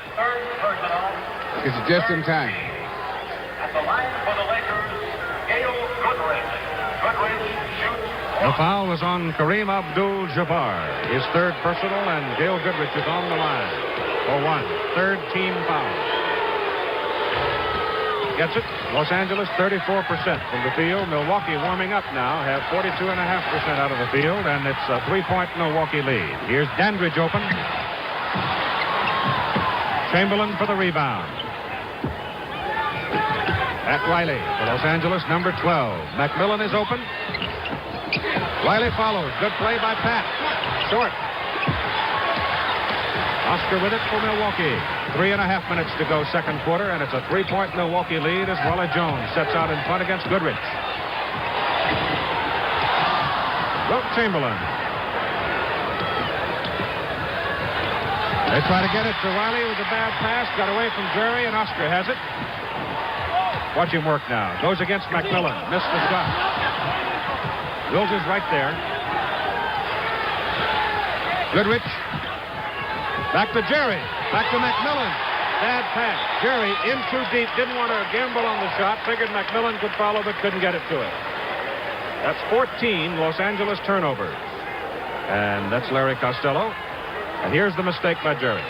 It's just in time. At the line for the Lakers, Gail Goodrich. Goodrich shoots. The foul was on Kareem Abdul-Jabbar. His third personal, and Gail Goodrich is on the line for one. Third team foul. Gets it. Los Angeles 34% from the field. Milwaukee warming up now, have 42.5% out of the field, and it's a 3-point Milwaukee lead. Here's Dandridge open. Chamberlain for the rebound. At Riley for Los Angeles, number 12. McMillan is open. Riley follows. Good play by Pat. Short. Oscar with it for Milwaukee. 3.5 minutes to go, second quarter, and it's a 3-point Milwaukee lead as Wally Jones sets out in front against Goodrich. Wilt Chamberlain. They try to get it to Riley with a bad pass. Got away from Jerry, and Oscar has it. Watch him work now. Goes against McMillan. Missed the shot. Wilt is right there. Goodrich. Back to Jerry. Back to McMillan. Bad pass. Jerry in too deep. Didn't want to gamble on the shot. Figured McMillan could follow, but couldn't get it to it. That's 14 Los Angeles turnovers. And that's Larry Costello. And here's the mistake by Jerry.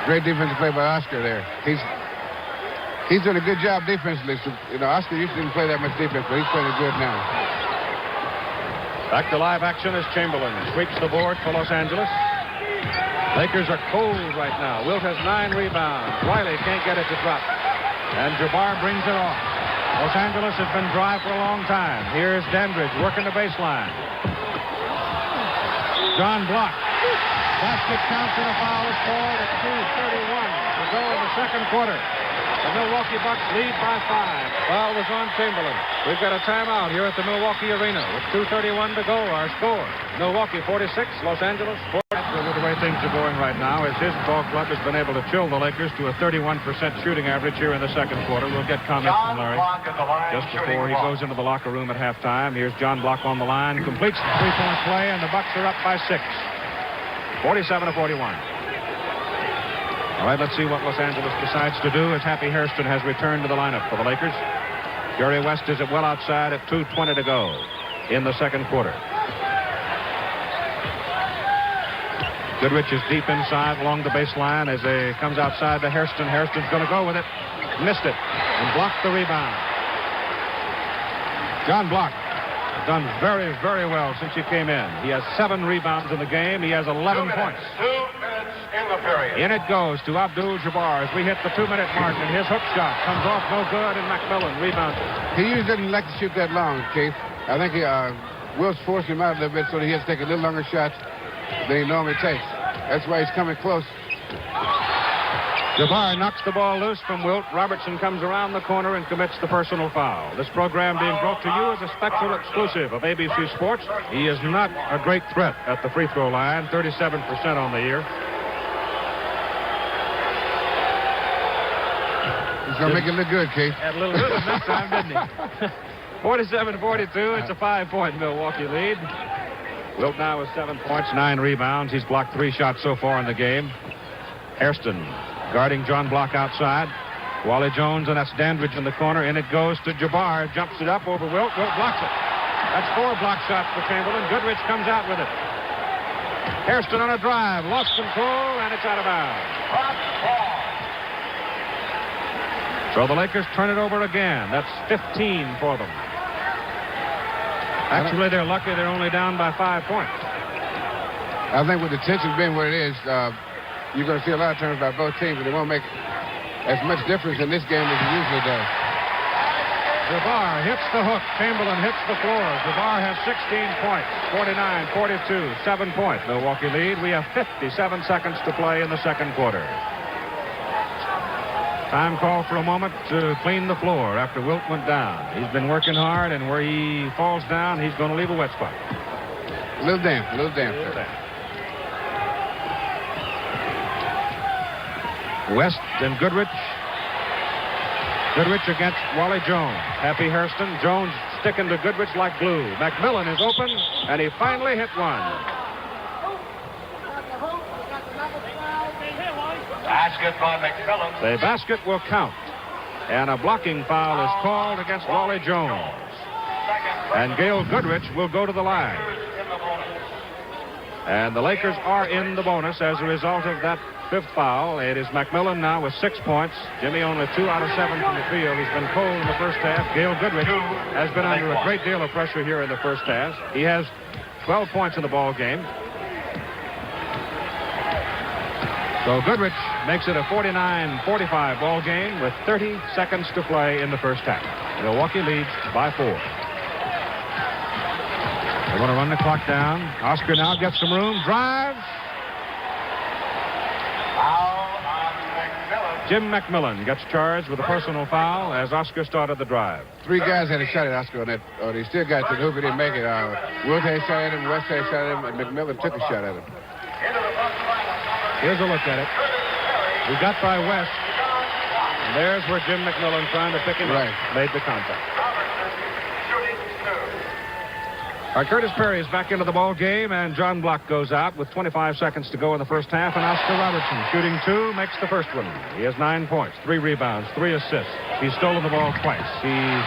Great defensive play by Oscar there. He's doing a good job defensively. So, Oscar used to didn't play that much defense, but he's playing good now. Back to live action as Chamberlain sweeps the board for Los Angeles. Lakers are cold right now. Wilt has 9 rebounds. Riley can't get it to drop. And Jabbar brings it off. Los Angeles has been dry for a long time. Here's Dandridge working the baseline. John Block. Basket counts and a foul is called at 2:31 to go in the second quarter. The Milwaukee Bucks lead by 5. Foul was on Chamberlain. We've got a timeout here at the Milwaukee Arena with 2:31 to go. Our score: Milwaukee 46, Los Angeles 40. The way things are going right now is his ball club has been able to chill the Lakers to a 31% shooting average here in the second quarter. We'll get comments from Larry just before he goes into the locker room at halftime. Here's John Block on the line, completes the three-point play, and the Bucks are up by 6, 47-41. All right, let's see what Los Angeles decides to do as Happy Hairston has returned to the lineup for the Lakers. Jerry West is well outside at 2:20 to go in the second quarter. Goodrich is deep inside along the baseline as he comes outside to Hairston. Hairston's going to go with it. Missed it and blocked the rebound. John Block has done very, very well since he came in. He has 7 rebounds in the game. He has 11 points. 2 minutes in the period. In it goes to Abdul-Jabbar as we hit the 2-minute mark, and his hook shot comes off no good, and McMillan rebounds it. He usually doesn't like to shoot that long, Keith. I think Wilt's forced him out a little bit so that he has to take a little longer shots than he normally takes. That's why he's coming close. Jabbar knocks the ball loose from Wilt. Robertson comes around the corner and commits the personal foul. This program being brought to you as a special exclusive of ABC Sports. He is not a great threat at the free throw line, 37% on the year. He's going to make it look good, Keith. Had a little rhythm this time, didn't he? 47-42. It's a 5-point Milwaukee lead. Wilt now with 7 points, 9 rebounds. He's blocked 3 shots so far in the game. Hairston guarding John Block outside. Wally Jones, and that's Dandridge in the corner. In it goes to Jabbar. Jumps it up over Wilt. Wilt blocks it. That's 4 block shots for Chamberlain. Goodrich comes out with it. Hairston on a drive. Lost control, and it's out of bounds. So the Lakers turn it over again. That's 15 for them. Actually, they're lucky they're only down by 5 points. I think with the tension being what it is, you're going to see a lot of turns by both teams, but it won't make as much difference in this game as it usually does. Jabbar hits the hook. Chamberlain hits the floor. Jabbar has 16 points, 49-42, 7-point Milwaukee lead. We have 57 seconds to play in the second quarter. Time call for a moment to clean the floor after Wilt went down. He's been working hard, and where he falls down, he's going to leave a wet spot. A little damp there. West and Goodrich. Goodrich against Wally Jones. Happy Hairston. Jones sticking to Goodrich like glue. McMillan is open, and he finally hit one. Basket by McMillan. The basket will count, and a blocking foul is called against Wally Jones. And Gail Goodrich will go to the line. And the Lakers are in the bonus as a result of that fifth foul. It is McMillan now with 6 points. Jimmy only 2 out of 7 from the field. He's been cold in the first half. Gail Goodrich has been under a great deal of pressure here in the first half. He has 12 points in the ball game. So Goodrich makes it a 49-45 ball game with 30 seconds to play in the first half. Milwaukee leads by 4. They want to run the clock down. Oscar now gets some room, drives. Jim McMillan gets charged with a personal foul as Oscar started the drive. 3 guys had a shot at Oscar on that. Oh, they still got to the hoop. He didn't make it. Wilt had a shot at him, West had a shot at him, and McMillan took a shot at him. Here's a look at it. We got by West. And there's where Jim McMillan, trying to pick him up, made the contact. Curtis Perry is back into the ball game, and John Block goes out with 25 seconds to go in the first half, and Oscar Robertson, shooting 2, makes the first one. He has 9 points, 3 rebounds, 3 assists. He's stolen the ball twice. He's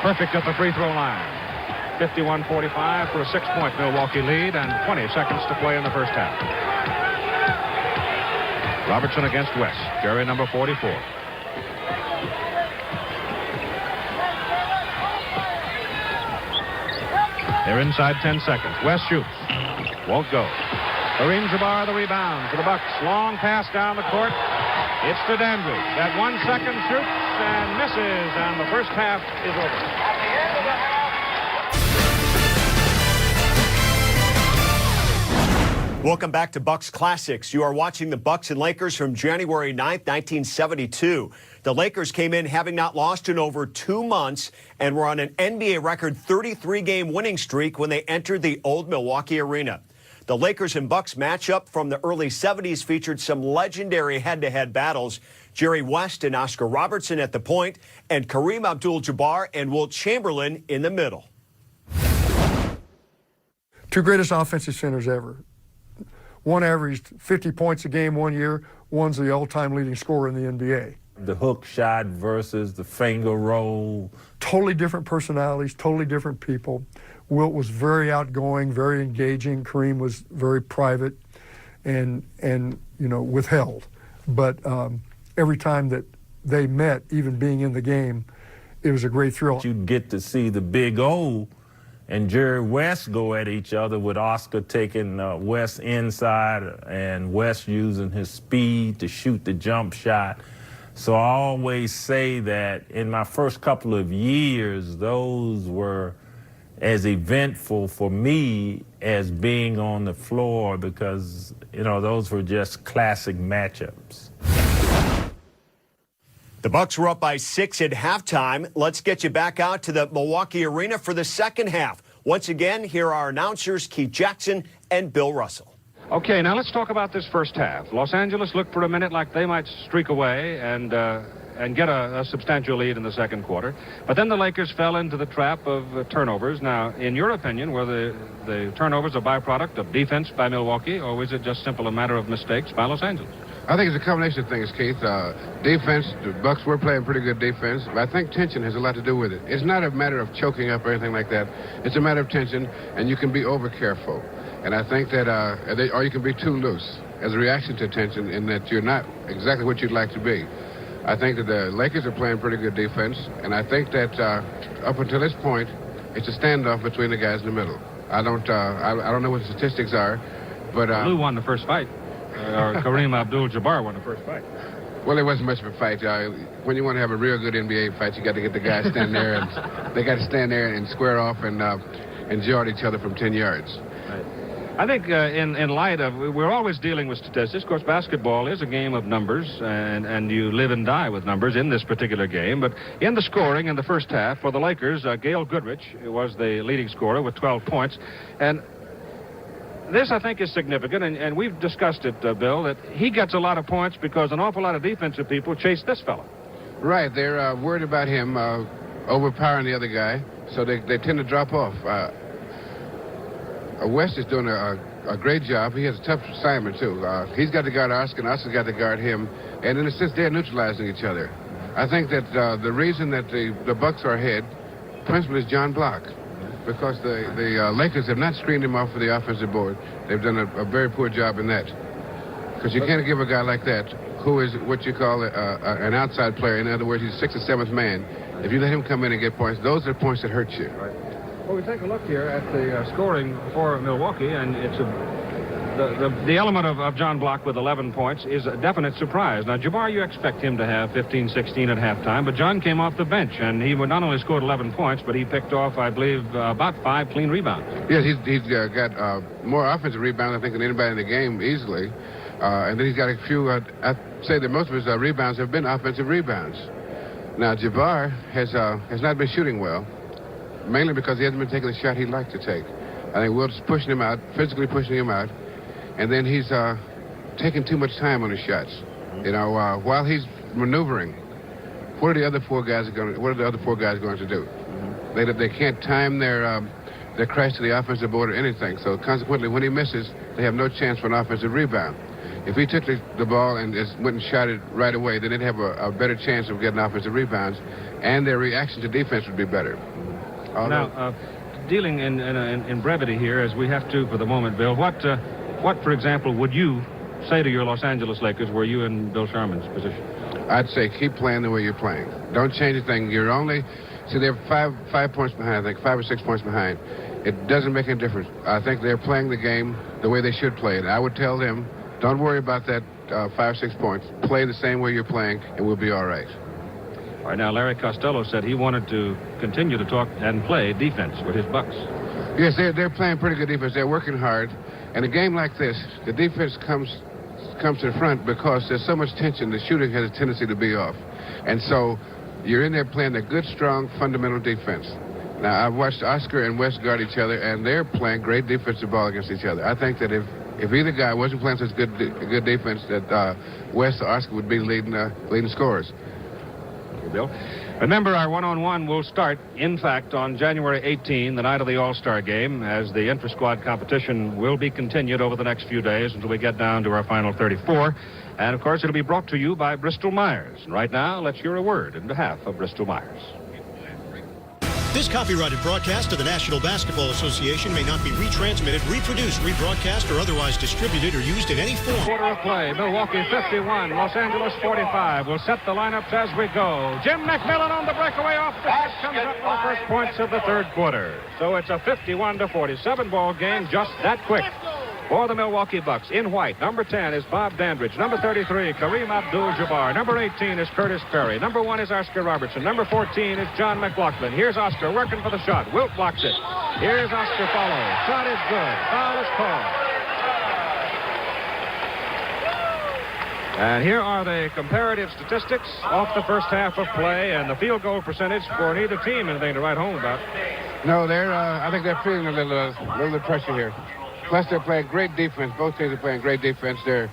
perfect at the free throw line. 51-45 for a 6-point Milwaukee lead, and 20 seconds to play in the first half. Robertson against West, Jerry number 44. They're inside 10 seconds. West shoots. Won't go. Kareem Jabbar the rebound for the Bucks. Long pass down the court. It's to Dandridge. That 1 second shoots and misses, and the first half is over. Welcome back to Bucks Classics. You are watching the Bucks and Lakers from January 9th, 1972. The Lakers came in having not lost in over 2 months and were on an NBA record 33-game winning streak when they entered the old Milwaukee Arena. The Lakers and Bucks matchup from the early 70s featured some legendary head-to-head battles. Jerry West and Oscar Robertson at the point, and Kareem Abdul-Jabbar and Wilt Chamberlain in the middle. 2 greatest offensive centers ever. One averaged 50 points a game one year. One's the all-time leading scorer in the NBA. The hook shot versus the finger roll. Totally different personalities, totally different people. Wilt was very outgoing, very engaging. Kareem was very private and withheld. But every time that they met, even being in the game, it was a great thrill. You get to see the Big O and Jerry West go at each other, with Oscar taking West inside and West using his speed to shoot the jump shot. So I always say that in my first couple of years, those were as eventful for me as being on the floor, because, those were just classic matchups. The Bucks were up by 6 at halftime. Let's get you back out to the Milwaukee Arena for the second half. Once again, here are our announcers, Keith Jackson and Bill Russell. Okay, now let's talk about this first half. Los Angeles looked for a minute like they might streak away and get a substantial lead in the second quarter. But then the Lakers fell into the trap of turnovers. Now, in your opinion, were the turnovers a byproduct of defense by Milwaukee, or was it just simply a matter of mistakes by Los Angeles? I think it's a combination of things, Keith. Defense, the Bucks were playing pretty good defense, but I think tension has a lot to do with it. It's not a matter of choking up or anything like that. It's a matter of tension, and you can be over-careful. And I think that, or you can be too loose as a reaction to tension, in that you're not exactly what you'd like to be. I think that the Lakers are playing pretty good defense, and I think that up until this point, it's a standoff between the guys in the middle. I don't know what the statistics are, but Lou won the first fight, or Kareem Abdul-Jabbar won the first fight. Well, it wasn't much of a fight. When you want to have a real good NBA fight, you got to get the guys stand there, and they got to stand there and square off and jar at each other from 10 yards. Right. I think in light of, we're always dealing with statistics. Of course, basketball is a game of numbers, and you live and die with numbers in this particular game. But in the scoring in the first half for the Lakers, Gail Goodrich was the leading scorer with 12 points. And this, I think, is significant, and we've discussed it, Bill, that he gets a lot of points because an awful lot of defensive people chase this fellow. Right. They're worried about him overpowering the other guy, so they tend to drop off. West is doing a great job. He has a tough assignment, too. He's got to guard Oscar, and Oscar's got to guard him. And in a sense, they're neutralizing each other. I think that the reason that the Bucks are ahead, principally, is John Block. Because the Lakers have not screened him off of the offensive board. They've done a very poor job in that. Because you can't give a guy like that, who is what you call an outside player. In other words, he's 6th or 7th man. If you let him come in and get points, those are the points that hurt you. Right. Well, we take a look here at the scoring for Milwaukee, and it's the element of John Block with 11 points is a definite surprise. Now, Jabbar, you expect him to have 15, 16 at halftime, but John came off the bench, and he would not only scored 11 points, but he picked off, I believe, about 5 clean rebounds. Yes, he's got more offensive rebounds, I think, than anybody in the game easily. And then he's got a few, I'd say that most of his rebounds have been offensive rebounds. Now, Jabbar has not been shooting well, mainly because he hasn't been taking the shot he'd like to take. I think Wilt's pushing him out, physically pushing him out, and then he's taking too much time on his shots. You know, while he's maneuvering, what are the other four guys going to do? They can't time their crash to the offensive board or anything. So consequently, when he misses, they have no chance for an offensive rebound. If he took the ball and just went and shot it right away, then they'd have a better chance of getting offensive rebounds, and their reaction to defense would be better. Now, dealing in brevity here, as we have to for the moment, Bill, what, for example, would you say to your Los Angeles Lakers were you in Bill Sharman's position? I'd say keep playing the way you're playing. Don't change a thing. You're only, see, they're 5 points behind, I think, 5 or 6 points behind. It doesn't make any difference. I think they're playing the game the way they should play it. I would tell them, don't worry about that 5 or 6 points. Play the same way you're playing, and we'll be all right. All right, now, Larry Costello said he wanted to continue to talk and play defense with his Bucks. Yes, they're playing pretty good defense. They're working hard. In a game like this, the defense comes to the front because there's so much tension. The shooting has a tendency to be off. And so you're in there playing a good, strong, fundamental defense. Now, I've watched Oscar and West guard each other, and they're playing great defensive ball against each other. I think that if either guy wasn't playing such good defense, that West or Oscar would be leading scorers. Bill. Remember, our one-on-one will start, in fact, on January 18, the night of the All-Star Game, as the intra-squad competition will be continued over the next few days until we get down to our final 34. And, of course, it'll be brought to you by Bristol Myers. And right now, let's hear a word in behalf of Bristol Myers. This copyrighted broadcast of the National Basketball Association may not be retransmitted, reproduced, rebroadcast, or otherwise distributed or used in any form. Quarter of play. Milwaukee 51, Los Angeles 45. We'll set the lineups as we go. Jim McMillan on the breakaway off the hit comes up with the first points of the third quarter. So it's a 51-47 ball game, just that quick. For the Milwaukee Bucks, in white, number 10 is Bob Dandridge. Number 33, Kareem Abdul-Jabbar. Number 18 is Curtis Perry. Number 1 is Oscar Robertson. Number 14 is John McLaughlin. Here's Oscar working for the shot. Wilt blocks it. Here's Oscar follows. Shot is good. Foul is called. And here are the comparative statistics off the first half of play and the field goal percentage for neither team. Anything to write home about? No, I think they're feeling a little pressure here. Plus, they're playing great defense. Both teams are playing great defense. They're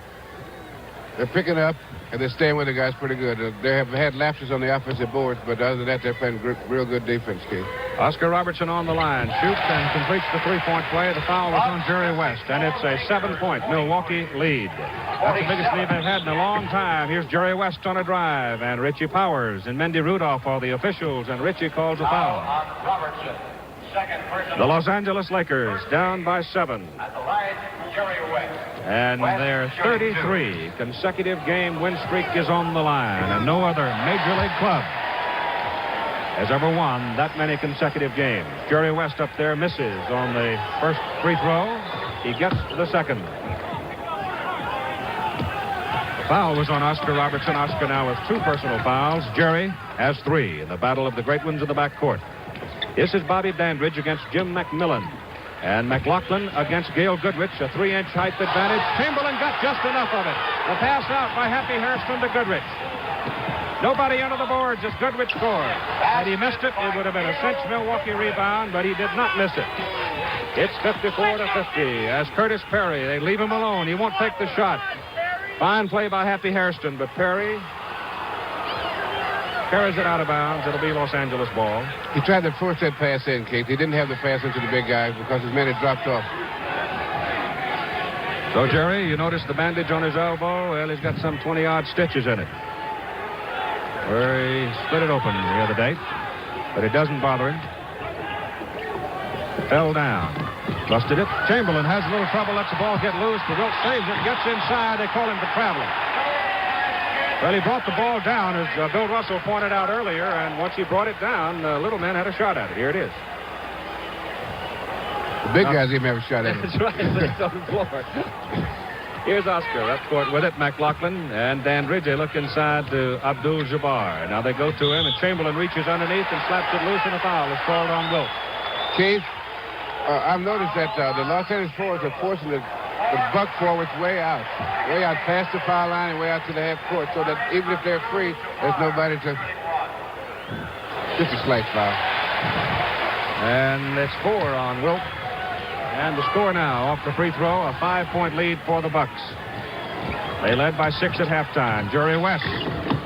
picking up, and they're staying with the guys pretty good. They have had lapses on the offensive boards, but other than that, they're playing real good defense, Keith. Oscar Robertson on the line. Shoots and completes the three-point play. The foul was on Jerry West, and it's a 7-point Milwaukee lead. That's the biggest lead they've had in a long time. Here's Jerry West on a drive, and Richie Powers and Mendy Rudolph are the officials, and Richie calls a foul. The Los Angeles Lakers down by 7. And their 33 consecutive game win streak is on the line, and no other Major League club has ever won that many consecutive games. Jerry West up there misses on the first free throw. He gets the second. The foul was on Oscar Robertson. Oscar now with 2 personal fouls. Jerry has 3 in the battle of the great ones in the backcourt. This is Bobby Dandridge against Jim McMillan. And McLaughlin against Gail Goodrich, a 3-inch height advantage. Chamberlain got just enough of it. The pass out by Happy Hairston to Goodrich. Nobody under the boards as Goodrich scored. Had he missed it, it would have been a cinch Milwaukee rebound, but he did not miss it. It's 54-50 as Curtis Perry, they leave him alone. He won't take the shot. Fine play by Happy Hairston, but Perry carries it out of bounds. It'll be Los Angeles ball. He tried to force that pass in, Keith. He didn't have the pass into the big guy because his man had dropped off. So, Jerry, you notice the bandage on his elbow? Well, he's got some 20-odd stitches in it. Where he split it open the other day. But it doesn't bother him. Fell down. Busted it. Chamberlain has a little trouble, lets the ball get loose, but Wilt saves it, gets inside. They call him for traveling. Well, he brought the ball down, as Bill Russell pointed out earlier, and once he brought it down, Little Man had a shot at it. Here it is. The big guys even have a shot at it. That's right, but it's on the floor. Here's Oscar up court with it. McLaughlin and Dandridge, they look inside to Abdul-Jabbar. Now they go to him, and Chamberlain reaches underneath and slaps it loose, and a foul is called on Wilt. Chief, I've noticed that the Los Angeles forwards are forcing the buck forwards way out past the foul line and way out to the half court, so that even if they're free, there's nobody to. Just a slight foul. And it's 4 on Wilt. And the score now off the free throw, a 5-point lead for the Bucks. They led by 6 at halftime. Jerry West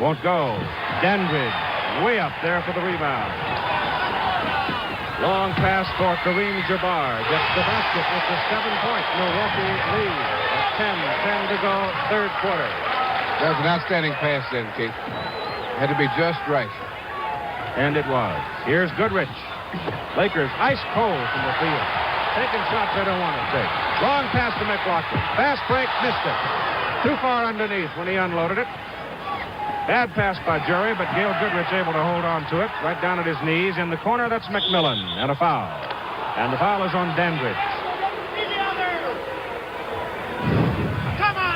won't go. Dandridge way up there for the rebound. Long pass for Kareem Jabbar. Gets the basket with the 7-point Milwaukee lead. At 10 to go, third quarter. That was an outstanding pass then, Keith. Had to be just right. And it was. Here's Goodrich. Lakers ice cold from the field. Taking shots they don't want to take. Long pass to McLaughlin. Fast break, missed it. Too far underneath when he unloaded it. Bad pass by Jerry, but Gail Goodrich able to hold on to it. Right down at his knees. In the corner, that's McMillan. And a foul. And the foul is on Dandridge.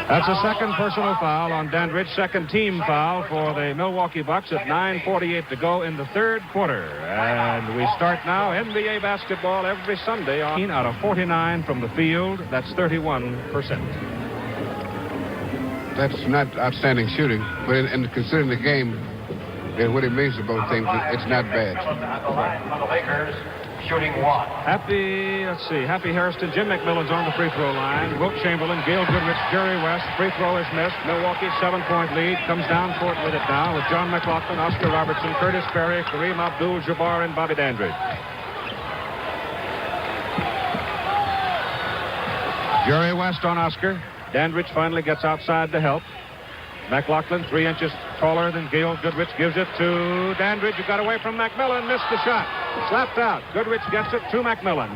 That's a second personal foul on Dandridge. Second team foul for the Milwaukee Bucks at 9:48 to go in the third quarter. And we start now NBA basketball every Sunday on out of 49 from the field. That's 31%. That's not outstanding shooting, but in considering the game and what it means to both teams, it's not bad. For the Lakers, shooting 1. Happy Hairston, Jim McMillan's on the free throw line. Wilt Chamberlain, Gail Goodrich, Jerry West. Free throw is missed. Milwaukee 7-point lead. Comes down court with it now with John McLaughlin, Oscar Robertson, Curtis Perry, Kareem Abdul-Jabbar, and Bobby Dandridge. Jerry West on Oscar. Dandridge finally gets outside to help. McLaughlin, 3 inches taller than Gail Goodrich, gives it to Dandridge, who got away from McMillan, missed the shot. Slapped out. Goodrich gets it to McMillan.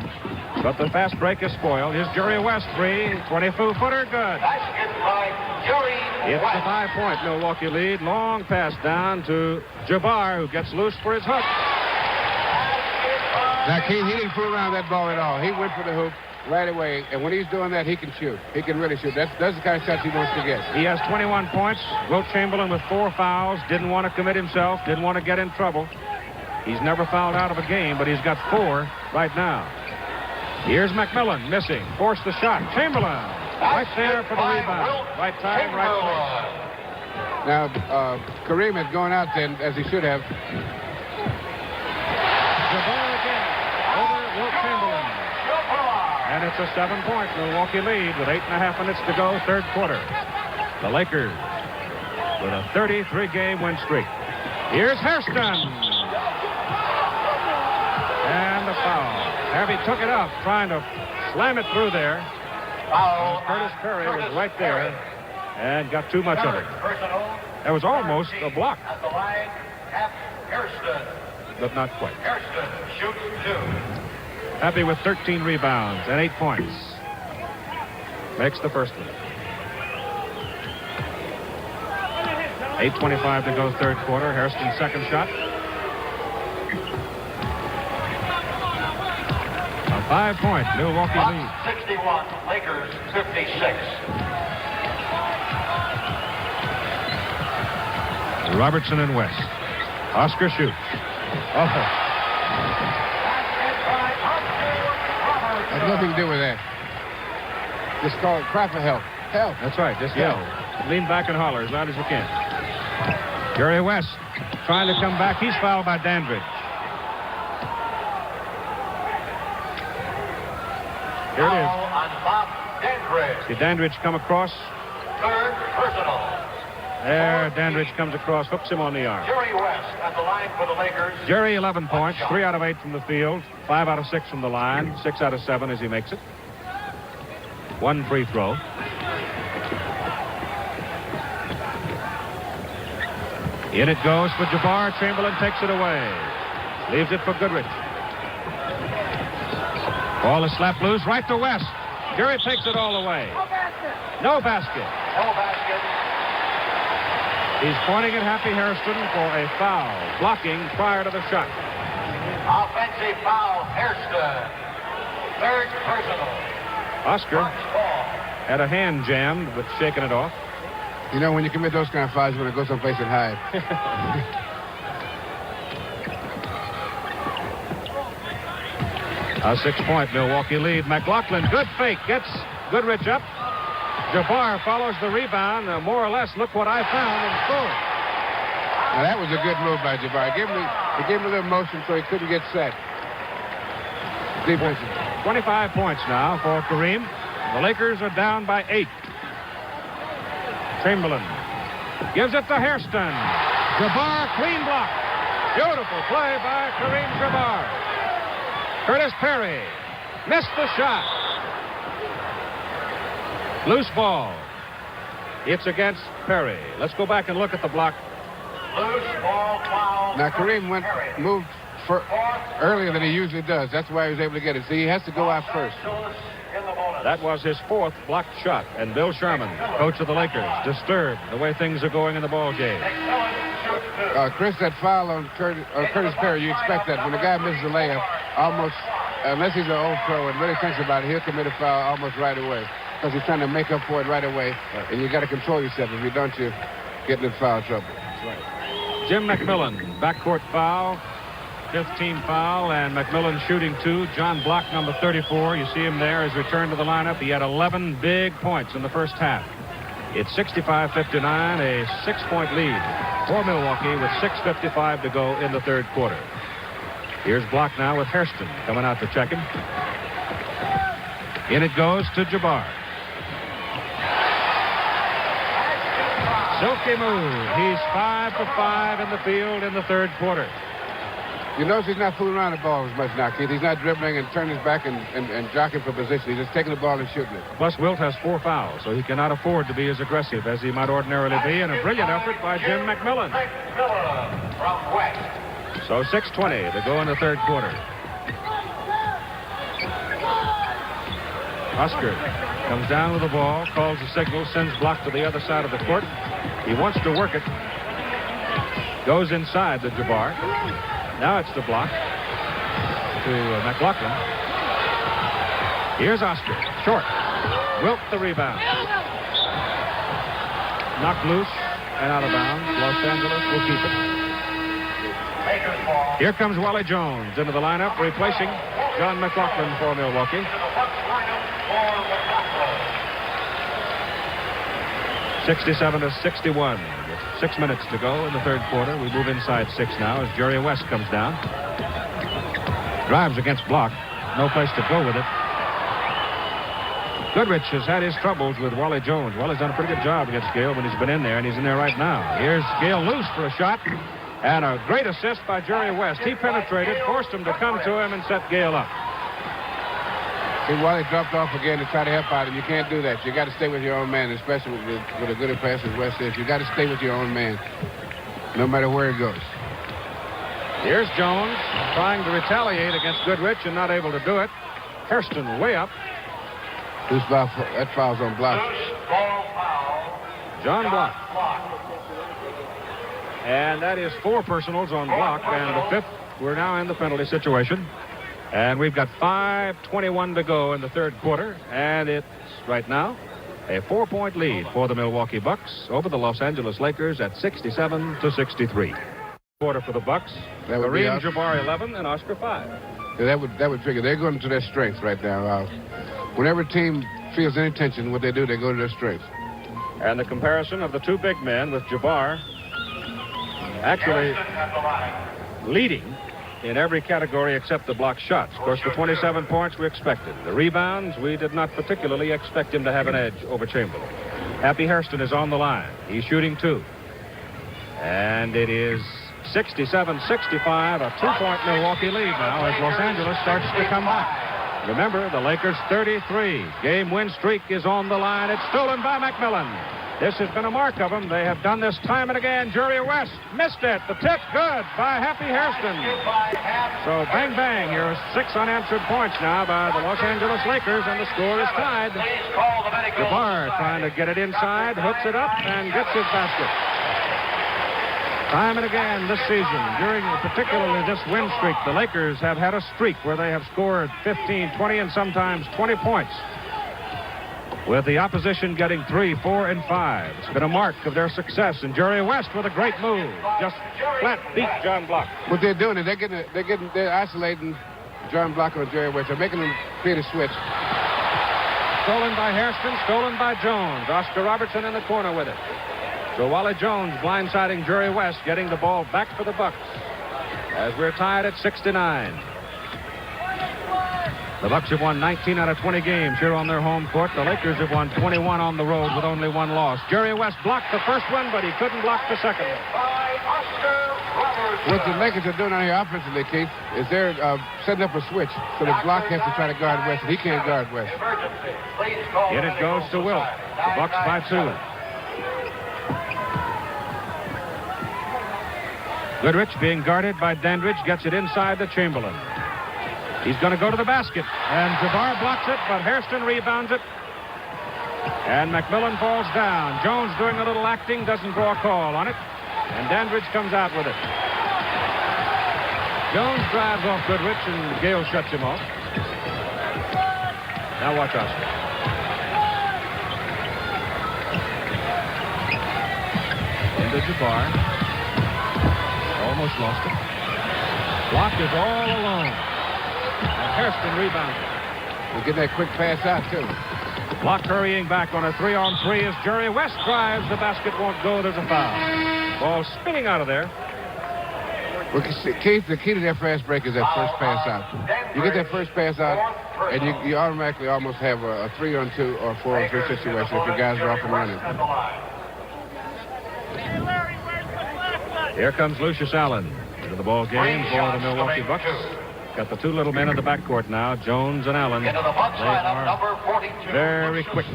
But the fast break is spoiled. Here's Jerry West, 3, 22-footer, good. Basket by Jerry It's West. a 5-point Milwaukee lead. Long pass down to Jabbar, who gets loose for his hook. Now, Keith, he didn't fool around with that ball at all. He went for the hoop right away, and when he's doing that, he can shoot. He can really shoot. That's the kind of shots he wants to get. He has 21 points. Wilt Chamberlain with 4 fouls. Didn't want to commit himself. Didn't want to get in trouble. He's never fouled out of a game, but he's got 4 right now. Here's McMillan missing. Forced the shot. Chamberlain right there for the rebound. Right time, right place. Now, Kareem is going out then, as he should have. Jabbar again over Wilt Chamberlain. And it's a 7-point Milwaukee lead with 8.5 minutes to go, third quarter. The Lakers with a 33-game win streak. Here's Hairston. And the foul. Harvey took it up, trying to slam it through there. Curtis Perry was right there and got too much of it. That was almost a block. At the line, Hairston. But not quite. Hairston shoots 2. Happy with 13 rebounds and 8 points. Makes the first one. 8:25 to go, third quarter. Hairston's second shot. A 5-point Milwaukee lead. 61, Lakers 56. Robertson and West. Oscar shoots. Oh. Has nothing to do with that. Just call it cry for help. Help. That's right. Just yell. Lean back and holler as loud as you can. Jerry West trying to come back. He's fouled by Dandridge. Here it is. Foul on Bob Dandridge. See Dandridge come across. Third personal. There, Dandridge comes across, hooks him on the arm. Jerry West at the line for the Lakers. Jerry, 11 points, 3 out of 8 from the field, 5 out of 6 from the line, 6 out of 7 as he makes it. 1 free throw. In it goes for Jabbar. Chamberlain takes it away. Leaves it for Goodrich. Ball is slapped loose right to West. Jerry takes it all away. No basket. No basket. He's pointing at Happy Hairston for a foul, blocking prior to the shot. Offensive foul, Hairston. Third personal. Oscar Bucks ball. had a hand jammed, but shaking it off. You know, when you commit those kind of fouls, you want to go someplace and hide. A 6-point Milwaukee lead. McLaughlin, good fake, gets Goodrich up. Jabbar follows the rebound. More or less, look what I found, and scores. Now, that was a good move by Jabbar. He gave him a little motion so he couldn't get set. Defense. 25 points now for Kareem. The Lakers are down by 8. Chamberlain gives it to Hairston. Jabbar, clean block. Beautiful play by Kareem Jabbar. Curtis Perry missed the shot. Loose ball. It's against Perry. Let's go back and look at the block. Loose ball foul. Now, Kareem moved earlier than he usually does. That's why he was able to get it. See, he has to go out first. That was his 4th blocked shot. And Bill Sherman, coach of the Lakers, disturbed the way things are going in the ball game. Chris, that foul on Curtis Perry, you expect that. When the guy misses a layup, almost, unless he's an old pro and really thinks about it, he'll commit a foul almost right away. Because he's trying to make up for it right away. And you got to control yourself. If you don't, you get in foul trouble. That's right. Jim McMillan, backcourt foul, 5th team foul, and McMillan shooting 2. John Block, number 34. You see him there, his return to the lineup. He had 11 big points in the first half. It's 65-59, a 6-point lead for Milwaukee with 6:55 to go in the third quarter. Here's Block now with Hairston coming out to check him. In it goes to Jabbar. Silky move. He's 5 for 5 in the field in the third quarter. You notice he's not fooling around the ball as much now, Keith. He's not dribbling and turning his back and jockeying for position. He's just taking the ball and shooting it. Plus, Wilt has 4 fouls, so he cannot afford to be as aggressive as he might ordinarily be. And a brilliant effort by Jim McMillan. From West. So 6:20 to go in the third quarter. Oscar comes down with the ball, calls the signal, sends Block to the other side of the court. He wants to work it. Goes inside the Jabbar. Now it's the Block to McLaughlin. Here's Oscar. Short. Wilt the rebound. Knocked loose and out of bounds. Los Angeles will keep it. Lakers ball. Here comes Wally Jones into the lineup, replacing John McLaughlin for Milwaukee. 67-61. With 6 minutes to go in the third quarter. We move inside 6 now as Jerry West comes down. Drives against Block. No place to go with it. Goodrich has had his troubles with Wally Jones. Wally's done a pretty good job against Gale when he's been in there, and he's in there right now. Here's Gale loose for a shot. And a great assist by Jerry West. He penetrated, forced him to come to him, and set Gale up. See, Wally dropped off again to try to help out, and you can't do that. You got to stay with your own man, especially with a good pass as West is. You got to stay with your own man, no matter where it goes. Here's Jones trying to retaliate against Goodrich and not able to do it. Hairston way up. Who's foul? That foul's on Block. Ball foul. John Block. And that is 4 personals on Block, and the 5th. We're now in the penalty situation. And we've got 5:21 to go in the third quarter, and it's right now a 4-point lead for the Milwaukee Bucks over the Los Angeles Lakers at 67-63. Quarter for the Bucks. That would be Kareem us. Jabbar 11 and Oscar 5. that would figure. They're going to their strength right now. Whenever a team feels any tension, what they do, they go to their strength. And the comparison of the two big men with Jabbar actually leading in every category except the block shots. Of course, the 27 points we expected. The rebounds, we did not particularly expect him to have an edge over Chamberlain. Happy Hairston is on the line. He's shooting 2. And it is 67-65, a 2-point Milwaukee lead now as Los Angeles starts to come back. Remember, the Lakers' 33-game win streak is on the line. It's stolen by McMillan. This has been a mark of them. They have done this time and again. Jerry West missed it. The tip good by Happy Hairston. So bang, bang. Here's 6 unanswered points now by the Los Angeles Lakers, and the score is tied. Jabbar trying to get it inside, hooks it up, and gets his basket. Time and again this season, during particularly this win streak, the Lakers have had a streak where they have scored 15, 20, and sometimes 20 points, with the opposition getting 3, 4, and 5. It's been a mark of their success, and Jerry West with a great move, just flat beat John Block. What they're doing is they're isolating John Block or Jerry West. They're making them create a switch. Stolen by Hairston, stolen by Jones. Oscar Robertson in the corner with it. So Wally Jones blindsiding Jerry West, getting the ball back for the Bucks as we're tied at 69. The Bucks have won 19 out of 20 games here on their home court. The Lakers have won 21 on the road with only 1 loss. Jerry West blocked the first one, but he couldn't block the second one. What the Lakers are doing out here offensively, Keith, is they're setting up a switch so the Block has to try to guard West, and he can't guard West. Yet it goes to Wilt. The Bucks by 2. Goodrich being guarded by Dandridge gets it inside to Chamberlain. He's going to go to the basket, and Jabbar blocks it, but Hairston rebounds it. And McMillan falls down. Jones doing a little acting, doesn't draw a call on it, and Dandridge comes out with it. Jones drives off Goodrich, and Gale shuts him off. Now watch Oscar. Into Jabbar. Almost lost it. Block is all alone. And Hairston rebounds it. We're getting that quick pass out, too. Block hurrying back on a 3-on-3 as Jerry West drives. The basket won't go. There's a foul. Ball spinning out of there. Well, Keith, the key to that fast break is that first pass out. You get that first pass out, and you automatically almost have a 3-on-2 or 4-on-3 situation if your guys are off and running. Here comes Lucius Allen into the ball game for the Milwaukee Bucks. Got the 2 little men in the backcourt now, Jones and Allen. They are very quick.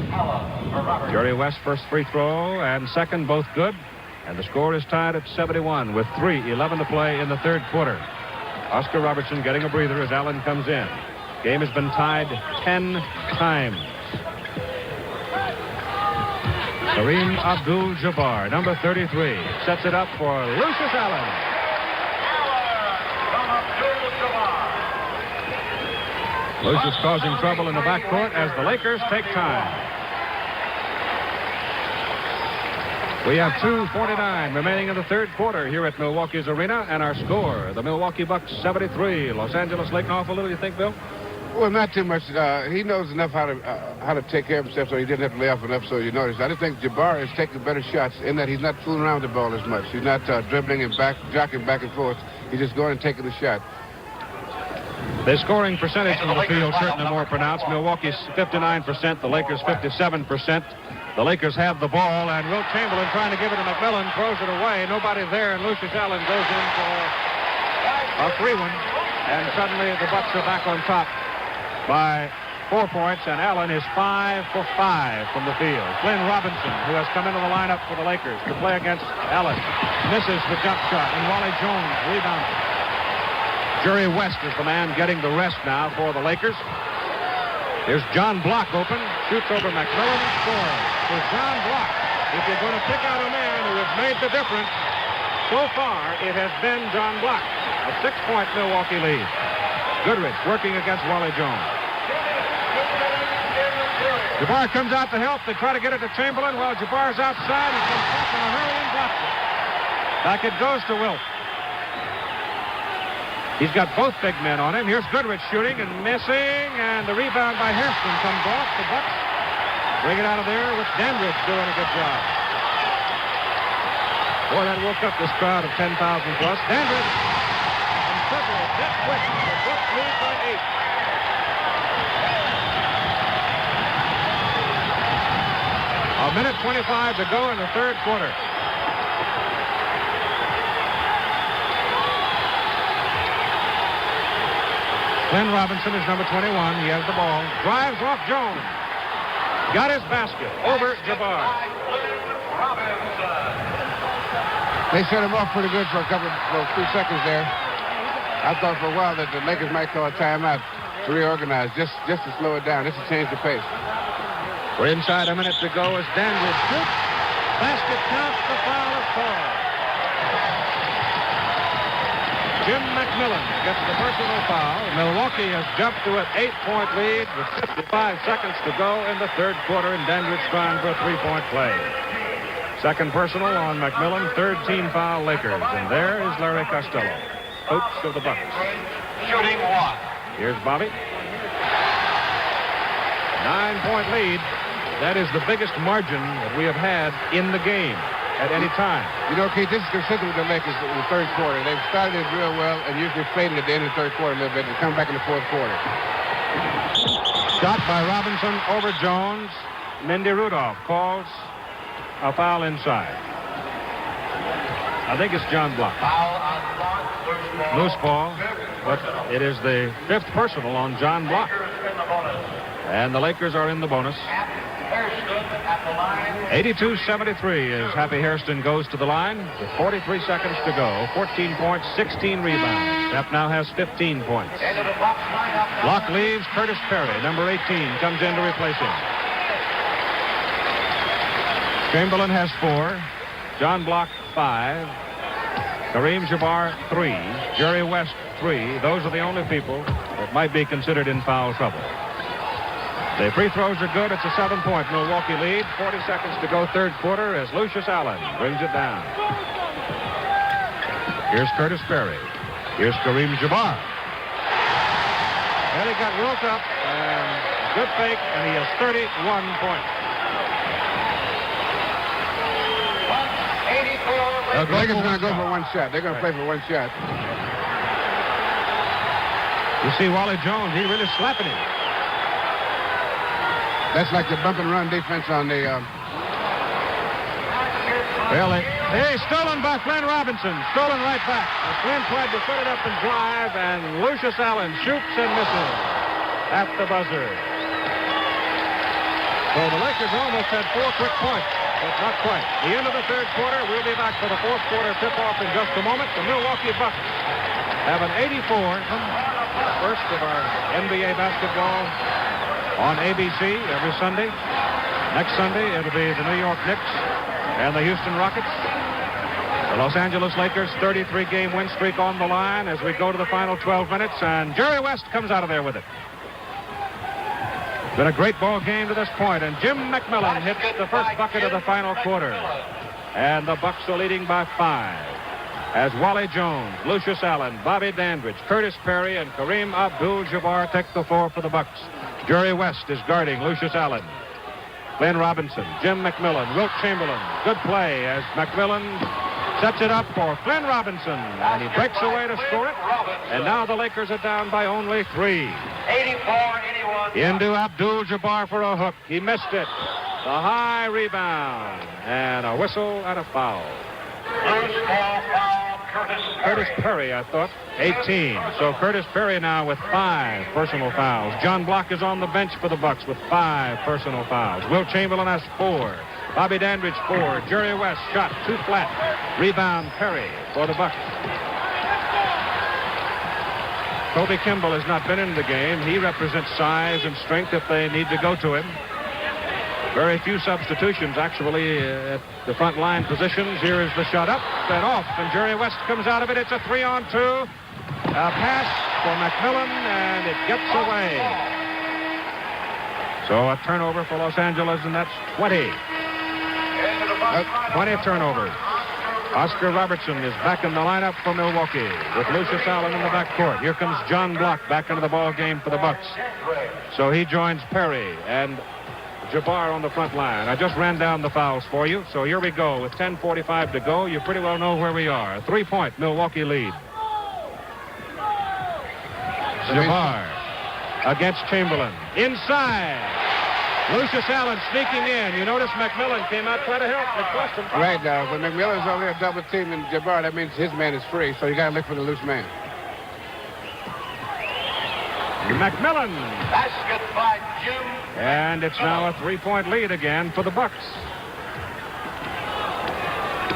Jerry West first free throw and second, both good. And the score is tied at 71 with 3:11 to play in the third quarter. Oscar Robertson getting a breather as Allen comes in. Game has been tied 10 times. Kareem Abdul-Jabbar, number 33, sets it up for Lucius Allen. Lucius causing trouble in the backcourt as the Lakers take time. We have 2:49 remaining in the third quarter here at Milwaukee's arena, and our score, the Milwaukee Bucks 73, Los Angeles Lake off a little, you think, Bill? Well, not too much. He knows enough how to take care of himself so he didn't have to lay off enough so you notice. I just think Jabbar is taking better shots in that he's not fooling around with the ball as much. He's not dribbling and jockeying back and forth. He's just going and taking the shot. The scoring percentage from the field certainly more pronounced. Milwaukee's 59%, the Lakers 57%. The Lakers have the ball, and Wilt Chamberlain trying to give it to McMillan, throws it away. Nobody there, and Lucius Allen goes in for a free one. And suddenly the Bucks are back on top by 4 points, and Allen is 5 for 5 from the field. Glenn Robinson, who has come into the lineup for the Lakers to play against Allen, misses the jump shot, and Wally Jones rebounds. Jerry West is the man getting the rest now for the Lakers. Here's John Block open, shoots over McMillan and scores. For John Block, if you're going to pick out a man who has made the difference, so far it has been John Block. A 6-point Milwaukee lead. Goodrich working against Wally Jones. Jabbar comes out to help. They try to get it to Chamberlain while Jabbar's outside. He comes back in a hurry and blocks it. Back it goes to Wilt. He's got both big men on him. Here's Goodrich shooting and missing, and the rebound by Hairston comes off. The Bucks bring it out of there with Dandridge doing a good job. Boy, that woke up this crowd of 10,000 plus. Dandridge and Fiddler dead quick. The Bucks lead by 8. A minute 25 to go in the third quarter. Glenn Robinson is number 21. He has the ball. Drives off Jones. Got his basket. Over Jabbar. They set him off pretty good for a few seconds there. I thought for a while that the Lakers might call a timeout to reorganize, just to slow it down, just to change the pace. We're inside a minute to go as Dandridge shoots. Basket counts. The foul is called. Jim McMillan gets the personal foul. Milwaukee has jumped to an 8-point lead with 55 seconds to go in the third quarter, and Dandridge trying for a 3-point play. Second personal on McMillan, third team foul Lakers. And there is Larry Costello, coach of the Bucks. Shooting one. Here's Bobby. 9-point lead. That is the biggest margin that we have had in the game at any time. You know, Keith, this is consistent with the Lakers in the third quarter. They've started it real well and usually faded at the end of the third quarter a little bit and come back in the fourth quarter. Shot by Robinson over Jones. Mindy Rudolph calls a foul inside. I think it's John Block. Foul on Block. Loose ball, but it is the 5th personal on John Block. In the bonus. And the Lakers are in the bonus. Hairston at the line. 82-73 as Happy Hairston goes to the line with 43 seconds to go. 14 points, 16 rebounds. Happ now has 15 points. Into the box lineup. Block leaves. Curtis Perry, number 18, comes in to replace him. Chamberlain has 4. John Block 5. Kareem Jabbar 3. Jerry West 3. Those are the only people that might be considered in foul trouble. The free throws are good. It's a 7-point Milwaukee lead. 40 seconds to go third quarter as Lucius Allen brings it down. Here's Curtis Perry. Here's Kareem Jabbar. And he got rolled up and good fake, and he has 31 points. 84. The Lakers are going to go for one shot. They're going to play for one shot. You see Wally Jones, he really slapping him. That's like the bump and run defense on the... Hey, stolen by Glenn Robinson. Stolen right back. Glenn tried to put it up and drive, and Lucius Allen shoots and misses at the buzzer. So the Lakers almost had 4 quick points, but not quite. The end of the third quarter. We'll be back for the fourth quarter tip-off in just a moment. The Milwaukee Bucks have an 84. First of our NBA basketball on ABC every Sunday. Next Sunday, it'll be the New York Knicks and the Houston Rockets. The Los Angeles Lakers 33-game win streak on the line as we go to the final 12 minutes, and Jerry West comes out of there with it. Been a great ball game to this point, and Jim McMillan hits the first bucket of the final quarter. And the Bucks are leading by 5. As Wally Jones, Lucius Allen, Bobby Dandridge, Curtis Perry, and Kareem Abdul-Jabbar take the floor for the Bucks. Jerry West is guarding Lucius Allen. Glenn Robinson, Jim McMillan, Wilt Chamberlain. Good play as McMillan sets it up for Glenn Robinson, and he breaks away to score it. And now the Lakers are down by only 3. 84-81. Into Abdul-Jabbar for a hook. He missed it. The high rebound, and a whistle and a foul. Loose ball foul. Curtis Perry, I thought, 18. So Curtis Perry now with 5 personal fouls. John Block is on the bench for the Bucks with 5 personal fouls. Wilt Chamberlain has 4. Bobby Dandridge 4. Jerry West shot too flat. Rebound Perry for the Bucks. Kobe Kimball has not been in the game. He represents size and strength if they need to go to him. Very few substitutions, actually, at the front line positions. Here is the shot up and off, and Jerry West comes out of it. It's a 3-on-2. A pass for McMillan, and it gets away. So a turnover for Los Angeles, and that's 20. 20 turnovers. Oscar Robertson is back in the lineup for Milwaukee with Lucius Allen in the backcourt. Here comes John Block back into the ball game for the Bucks. So he joins Perry and Jabbar on the front line. I just ran down the fouls for you. So here we go. With 10:45 to go, you pretty well know where we are. A 3-point Milwaukee lead. Jabbar against Chamberlain. Inside. Lucius Allen sneaking in. You notice McMillan came out trying to help McCluskey. Right now, when McMillan's over there double teaming Jabbar, that means his man is free, so you got to look for the loose man. McMillan. Basket by Jim. And it's now a 3-point lead again for the Bucks.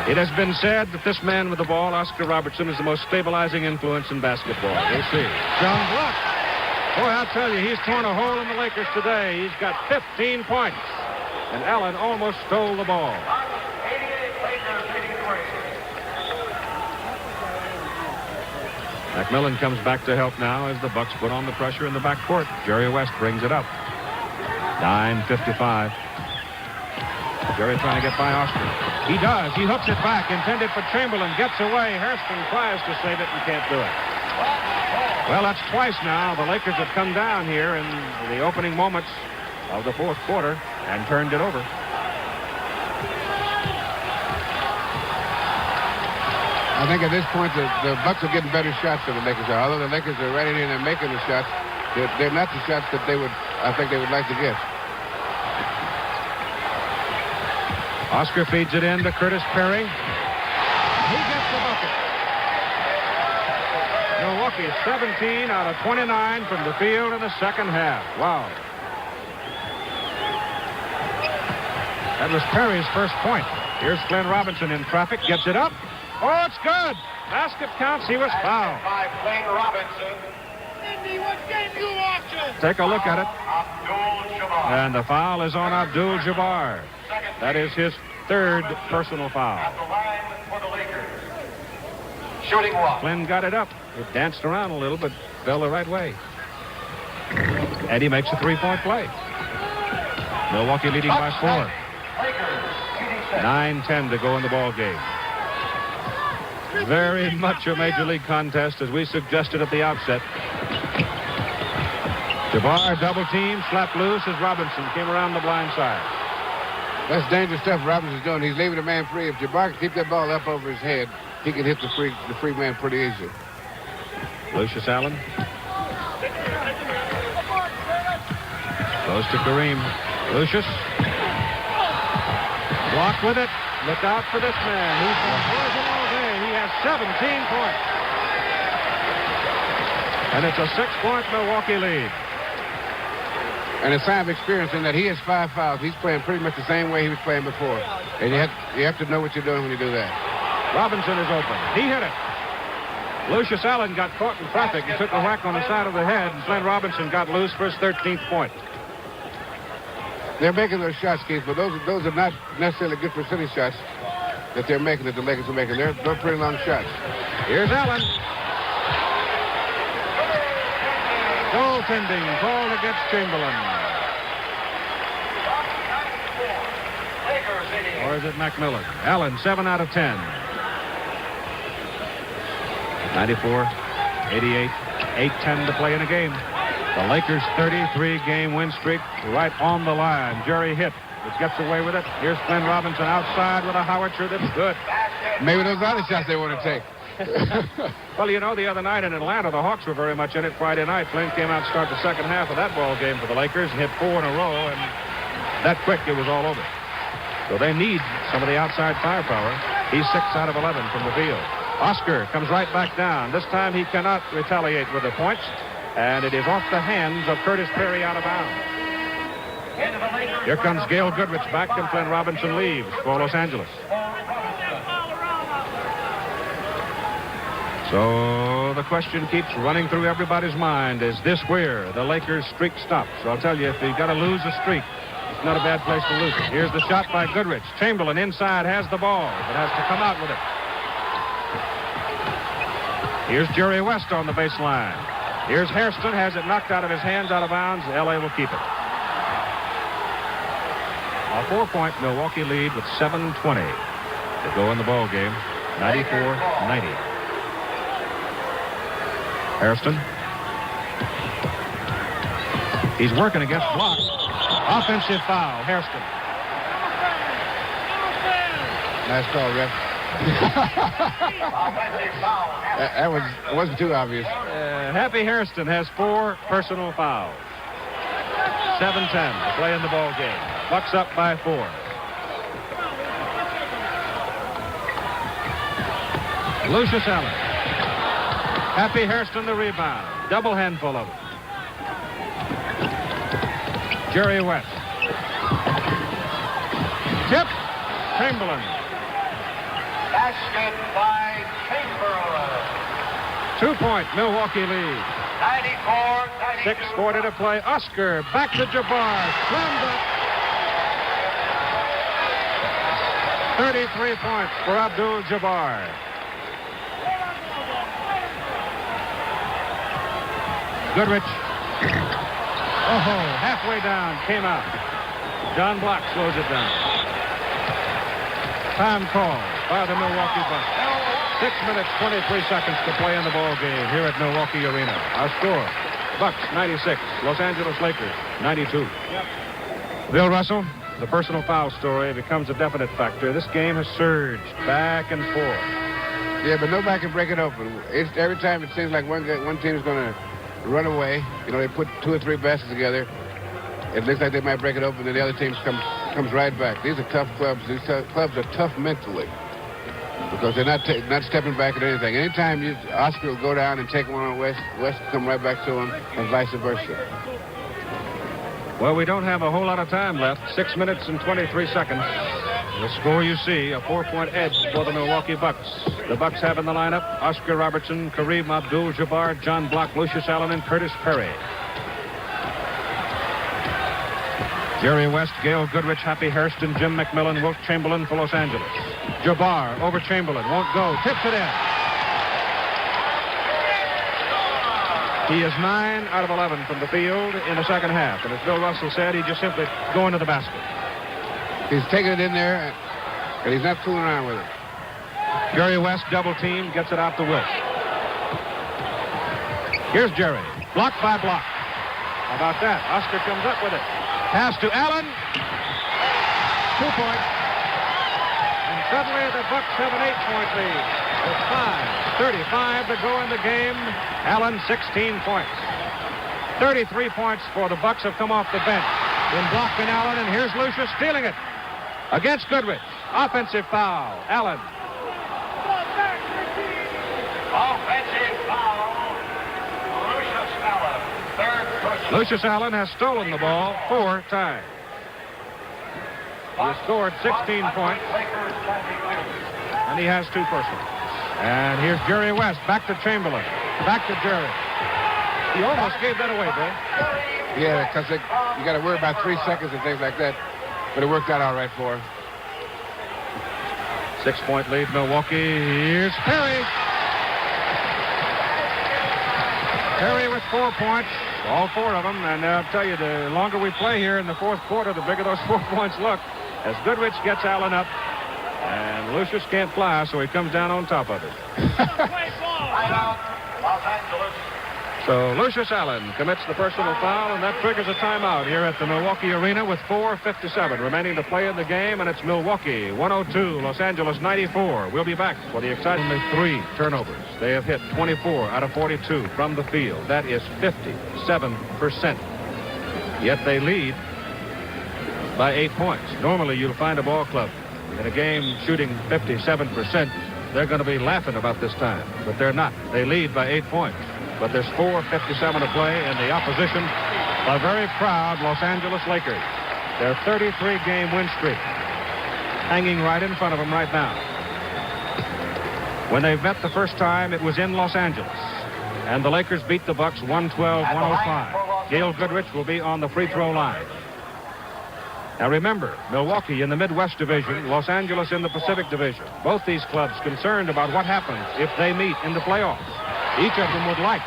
It has been said that this man with the ball, Oscar Robertson, is the most stabilizing influence in basketball. We'll see. John Block. Boy, I'll tell you, he's torn a hole in the Lakers today. He's got 15 points. And Allen almost stole the ball. 88, Lakers 83. McMillan comes back to help now as the Bucks put on the pressure in the backcourt. Jerry West brings it up. 9:55. Jerry trying to get by Oscar. He does. He hooks it back. Intended for Chamberlain. Gets away. Hairston tries to save it and can't do it. Well, that's twice now. The Lakers have come down here in the opening moments of the fourth quarter and turned it over. I think at this point, the Bucks are getting better shots than the Lakers are. Although the Lakers are running in and making the shots, they're not the shots that I think they would like to get. Oscar feeds it in to Curtis Perry. He gets the bucket. Milwaukee 17 out of 29 from the field in the second half. Wow. That was Perry's first point. Here's Glenn Robinson in traffic. Gets it up. Oh, it's good. Basket counts. He was fouled. By Glenn Robinson. Take a look at it. Abdul-Jabbar. And the foul is on Abdul-Jabbar. That is his third personal foul. At the line for the Lakers. Shooting one. Glenn got it up. It danced around a little, but fell the right way. And he makes a 3-point play. Milwaukee leading by 4. Lakers 86. 9:10 to go in the ball game. Very much a major league contest, as we suggested at the outset. Jabbar double team, slapped loose as Robinson came around the blind side. That's dangerous stuff Robinson's doing. He's leaving the man free. If Jabbar can keep that ball up over his head, he can hit the free man pretty easily. Lucius Allen goes to Kareem. Lucius. Block with it. Look out for this man. He's been poison all day. He has 17 points. And it's a 6-point Milwaukee lead. And a sign of experience in that he has 5 fouls. He's playing pretty much the same way he was playing before. And you have to know what you're doing when you do that. Robinson is open. He hit it. Lucius Allen got caught in traffic and took a whack on the side of the head. And Glenn Robinson got loose for his 13th point. They're making those shots, Keith, but those are not necessarily good percentage shots that they're making, that the Lakers are making. They're pretty long shots. Here's Allen. Goaltending called against Chamberlain. Or is it McMillan? Allen, 7 out of 10. 94, 88, 8-10 to play in a game. The Lakers' 33-game win streak right on the line. Jerry hit. It gets away with it. Here's Glenn Robinson outside with a howitzer that's good. Maybe those are the shots they want to take. Well, you know, the other night in Atlanta, the Hawks were very much in it Friday night. Flynn came out to start the second half of that ball game for the Lakers and hit 4 in a row, and that quick it was all over. So they need some of the outside firepower. He's 6 out of 11 from the field. Oscar comes right back down. This time he cannot retaliate with the points, and it is off the hands of Curtis Perry out of bounds. Here comes Gail Goodrich back, and Glenn Robinson leaves for Los Angeles. So the question keeps running through everybody's mind. Is this where the Lakers' streak stops? So I'll tell you, if you've got to lose a streak, it's not a bad place to lose it. Here's the shot by Goodrich. Chamberlain inside has the ball, but has to come out with it. Here's Jerry West on the baseline. Here's Hairston, has it knocked out of his hands, out of bounds. L.A. will keep it. A 4-point Milwaukee lead with 7:20 to go in the ball game. 94-90. Hairston. He's working against block. Offensive foul, Hairston. Nice call, ref. That wasn't too obvious. Happy Hairston has 4 personal fouls. 7:10 to play in the ball game. Bucks up by 4. Lucius Allen. Happy Hairston the rebound. Double handful of it. Jerry West. Tip. Chamberlain. Basket by Chamberlain. 2-point Milwaukee lead. 94-92. 6:40 to play. Oscar back to Jabbar. Slammed up. 33 points for Abdul Jabbar. Goodrich. Oh, halfway down, came out. John Block slows it down. Time call by the Milwaukee Bucks. 6 minutes, 23 seconds to play in the ball game here at Milwaukee Arena. Our score, Bucks 96, Los Angeles Lakers 92. Bill Russell, the personal foul story becomes a definite factor. This game has surged back and forth. Yeah, but nobody can break it open. Every time it seems like one team is going to run away. You know, they put 2 or 3 baskets together. It looks like they might break it open, and the other team comes right back. These are tough clubs. These clubs are tough mentally because they're not stepping back at anything. Anytime Oscar will go down and take one on West will come right back to him, and vice versa. Well, we don't have a whole lot of time left. 6 minutes and 23 seconds. The score you see, a 4-point edge for the Milwaukee Bucks. The Bucks have in the lineup Oscar Robertson, Kareem Abdul-Jabbar, John Block, Lucius Allen, and Curtis Perry. Jerry West, Gail Goodrich, Happy Hairston, Jim McMillan, Wilt Chamberlain for Los Angeles. Jabbar over Chamberlain, won't go, tips it in. He is 9 out of 11 from the field in the second half. And as Bill Russell said, he just simply going to the basket. He's taking it in there, and he's not fooling around with it. Jerry West, double team, gets it out to Wilt. Here's Jerry, block by block. How about that? Oscar comes up with it. Pass to Allen. 2 points. And suddenly the Bucks have an 8-point lead. With 5:35 to go in the game. Allen, 16 points. 33 points for the Bucks have come off the bench. Been blocked in Allen, and here's Lucius stealing it. Against Goodrich. Offensive foul. Allen. Offensive foul. Lucius Allen. Third person. Lucius Allen has stolen the ball 4 times. He has scored 16 points, and he has 2 personals. And here's Jerry West, back to Chamberlain, back to Jerry. He almost gave that away, Bill. Yeah, because you got to worry about 3 seconds and things like that. But it worked out all right for him. 6-point lead, Milwaukee. Here's Perry. Perry with 4 points, all 4 of them. And I'll tell you, the longer we play here in the fourth quarter, the bigger those 4 points look. As Goodrich gets Allen up, and Lucius can't fly, so he comes down on top of it. Timeout, Los Angeles. So Lucius Allen commits the personal foul, and that triggers a timeout here at the Milwaukee Arena with 4:57 remaining to play in the game, and it's Milwaukee 102, Los Angeles 94. We'll be back for the exciting 3 turnovers. They have hit 24 out of 42 from the field. That is 57%. Yet they lead by 8 points. Normally you'll find a ball club in a game shooting 57%. They're going to be laughing about this time, but they're not. They lead by 8 points. But there's 4:57 to play, and the opposition, a very proud Los Angeles Lakers. Their 33-game win streak hanging right in front of them right now. When they met the first time, it was in Los Angeles, and the Lakers beat the Bucks 112-105. Gail Goodrich will be on the free throw line. Now remember, Milwaukee in the Midwest Division, Los Angeles in the Pacific Division. Both these clubs concerned about what happens if they meet in the playoffs. Each of them would like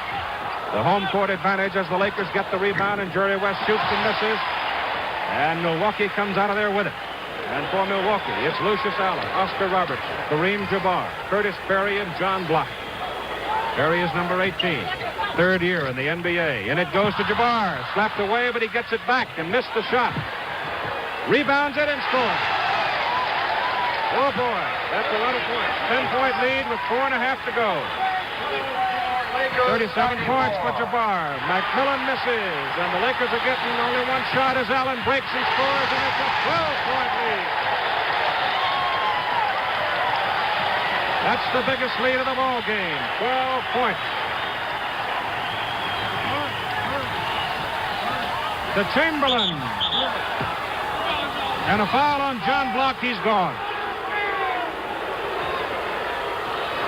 the home court advantage as the Lakers get the rebound, and Jerry West shoots and misses. And Milwaukee comes out of there with it. And for Milwaukee, it's Lucius Allen, Oscar Robertson, Kareem Jabbar, Curtis Perry, and John Block. Perry is number 18, third year in the NBA. And it goes to Jabbar. Slapped away, but he gets it back and missed the shot. Rebounds it and scores. Oh, boy, that's a lot of points. 10-point lead with 4.5 to go. 37 points for Jabbar. McMillan misses, and the Lakers are getting only one shot as Allen breaks and scores, and it's a 12-point lead. That's the biggest lead of the ball game. 12 points. To Chamberlain. And a foul on John Block. He's gone.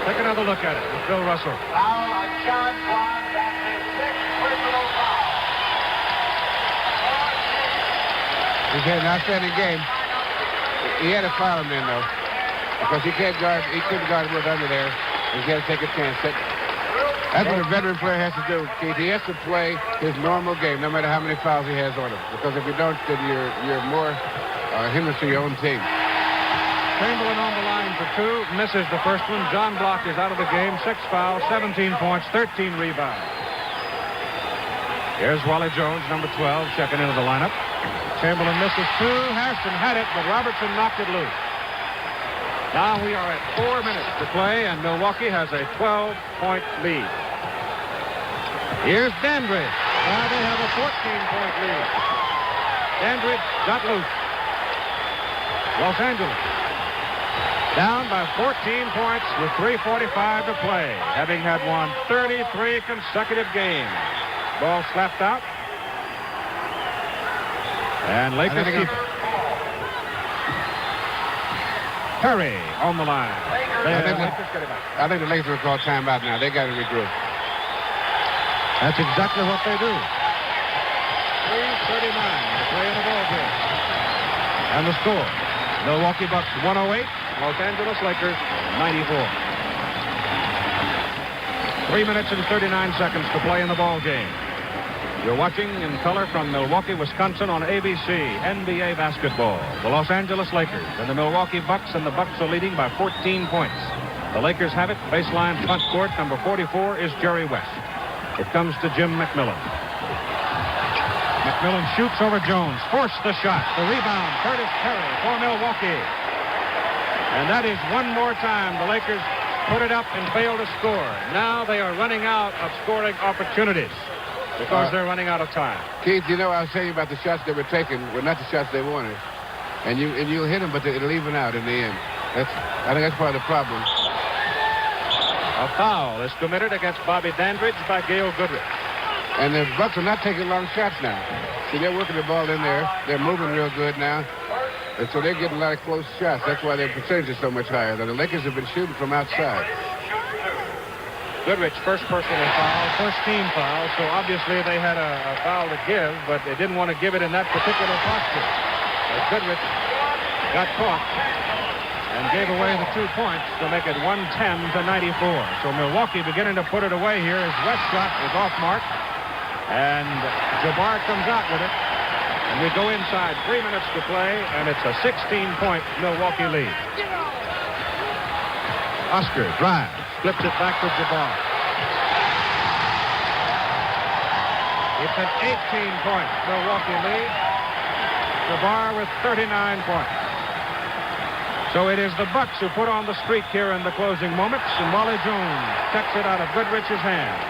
Take another look at it with Bill Russell. Foul on John Block. That's his 6th personal foul. He's had an outstanding game. He had to foul him then, though, because he couldn't guard with under there. He's got to take a chance. That's what a veteran player has to do, Keith. He has to play his normal game, no matter how many fouls he has on him. Because if you don't, then you're more hindrance to your own team. Chamberlain on the line for 2, misses the first one. John Block is out of the game. 6 fouls, 17 points, 13 rebounds. Here's Wally Jones, number 12, checking into the lineup. Chamberlain misses 2. Hairston had it, but Robertson knocked it loose. Now we are at 4 minutes to play, and Milwaukee has a 12-point lead. Here's Dandridge. Now they have a 14-point lead. Dandridge got loose. Los Angeles down by 14 points with 3:45 to play, having had won 33 consecutive games. Ball slapped out. And Lakers keep it. Perry on the line. I think the Lakers will call timeout now. They got to regroup. That's exactly what they do. 3:39 to play in the ball game. And the score: Milwaukee Bucks 108, Los Angeles Lakers 94. 3 minutes and 39 seconds to play in the ball game. You're watching in color from Milwaukee, Wisconsin on ABC, NBA basketball. The Los Angeles Lakers and the Milwaukee Bucks, and the Bucks are leading by 14 points. The Lakers have it. Baseline front court, number 44 is Jerry West. It comes to Jim McMillan. McMillan shoots over Jones. Forced the shot. The rebound. Curtis Perry for Milwaukee. And that is one more time the Lakers put it up and failed to score. Now they are running out of scoring opportunities because they're running out of time. Keith, you know, I was telling you about the shots they were taking were not the shots they wanted. And you'll hit them, but it'll even out in the end. I think that's part of the problem. A foul is committed against Bobby Dandridge by Gail Goodrich. And the Bucks are not taking long shots now. See, they're working the ball in there. They're moving real good now. And so they're getting a lot of close shots. That's why their percentage is so much higher. The Lakers have been shooting from outside. Goodrich, first personal foul, first team foul. So obviously they had a foul to give, but they didn't want to give it in that particular posture. Goodrich got caught and gave away the 2 points to make it 110 to 94. So Milwaukee beginning to put it away here. His West shot is off mark. And Jabbar comes out with it. And we go inside. 3 minutes to play, and it's a 16-point Milwaukee lead. Oscar drives, flips it back to Jabbar. It's an 18-point Milwaukee lead. Jabbar with 39 points. So it is the Bucks who put on the streak here in the closing moments, and Wally Jones checks it out of Goodrich's hand.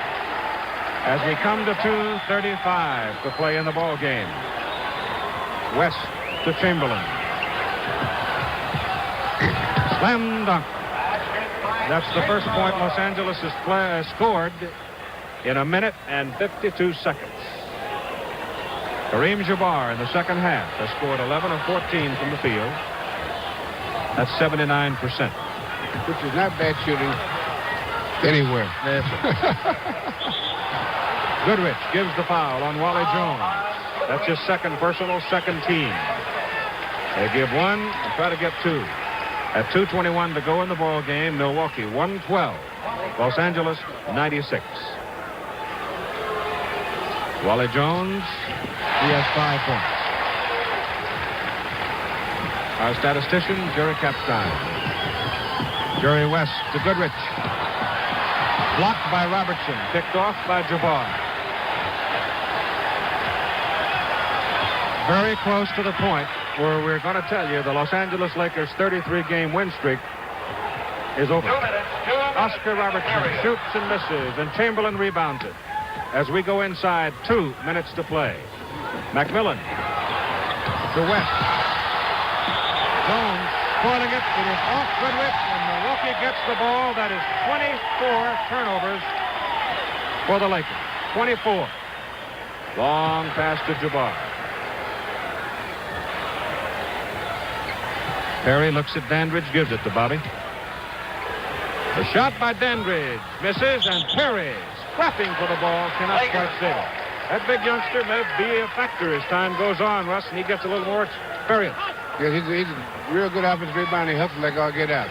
As we come to 2:35 to play in the ball game. West to Chamberlain. Slam dunk. That's the first point Los Angeles has scored in 1 minute and 52 seconds. Kareem Jabbar in the second half has scored 11 of 14 from the field. That's 79%. Which is not bad shooting anywhere. Goodrich gives the foul on Wally Jones. That's his second personal, second team. They give 1 and try to get 2. At 2:21 to go in the ball game, Milwaukee 112, Los Angeles 96. Wally Jones, he has 5 points. Our statistician, Jerry Kapstein. Jerry West to Goodrich. Blocked by Robertson. Picked off by Jabbar. Very close to the point where we're going to tell you the Los Angeles Lakers' 33-game win streak is over. Oscar Robertson shoots and misses, and Chamberlain rebounds it. As we go inside, 2 minutes to play. McMillan to West. Jones spoiling it. It is off Goodrich, and Milwaukee gets the ball. That is 24 turnovers for the Lakers. 24. Long pass to Jabbar. Perry looks at Dandridge, gives it to Bobby. The shot by Dandridge misses, and Perry, scrapping for the ball, cannot quite save it. That big youngster may be a factor as time goes on, Russ, and he gets a little more experience. Yeah, he's a real good offensive rebounder. He hustles like all get out.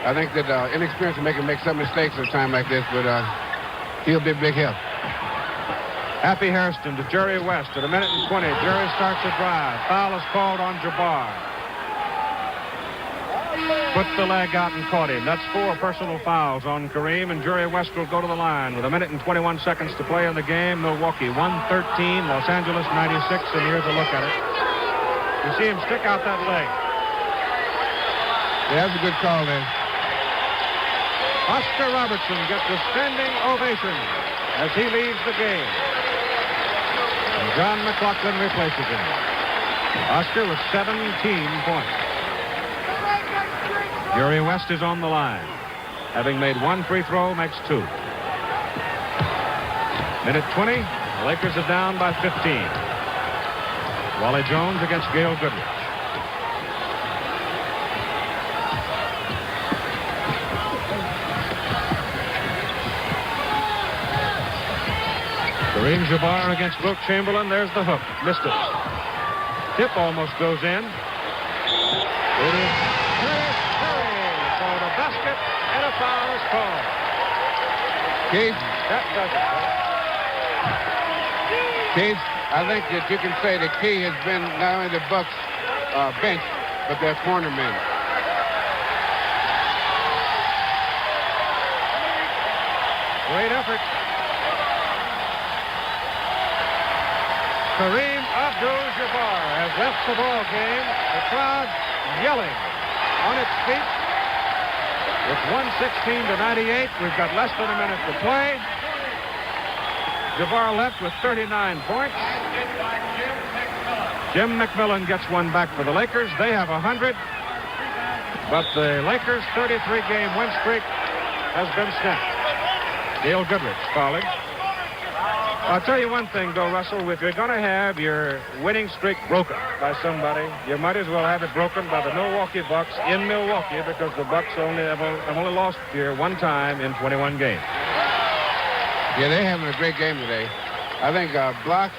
I think that inexperience will make him make some mistakes at a time like this, but he'll be a big help. Happy Hairston to Jerry West at 1:20. Jerry starts a drive. Foul is called on Jabbar. Put the leg out and caught him. That's 4 personal fouls on Kareem, and Jerry West will go to the line with 1:21 to play in the game. Milwaukee 113, Los Angeles 96, and here's a look at it. You see him stick out that leg. Yeah, that's a good call there. Oscar Robertson gets a standing ovation as he leaves the game. And John McLaughlin replaces him. Oscar with 17 points. Jerry West is on the line. Having made 1 free throw, makes 2. 1:20, the Lakers are down by 15. Wally Jones against Gail Goodrich. Kareem Jabbar against Wilt Chamberlain. There's the hook. Missed it. Tip almost goes in. It is for the basket, and a foul is called. Keith? That does it. Keith, I think that you can say the key has been not only the Bucks bench, but their corner men. Great effort. Kareem Abdul-Jabbar has left the ball game. The crowd yelling on its feet. It's 116-98. We've got less than a minute to play. Jabbar left with 39 points. Jim McMillan gets one back for the Lakers. They have 100. But the Lakers' 33-game win streak has been snapped. Gail Goodrich fouling. I'll tell you one thing, though, Russell. If you're going to have your winning streak broken by somebody, you might as well have it broken by the Milwaukee Bucks in Milwaukee, because the Bucks have only lost here 1 time in 21 games. Yeah, they're having a great game today. I think Block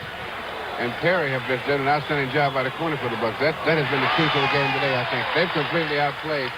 and Perry have just done an outstanding job out of corner for the Bucks. That has been the key to the game today, I think. They've completely outplayed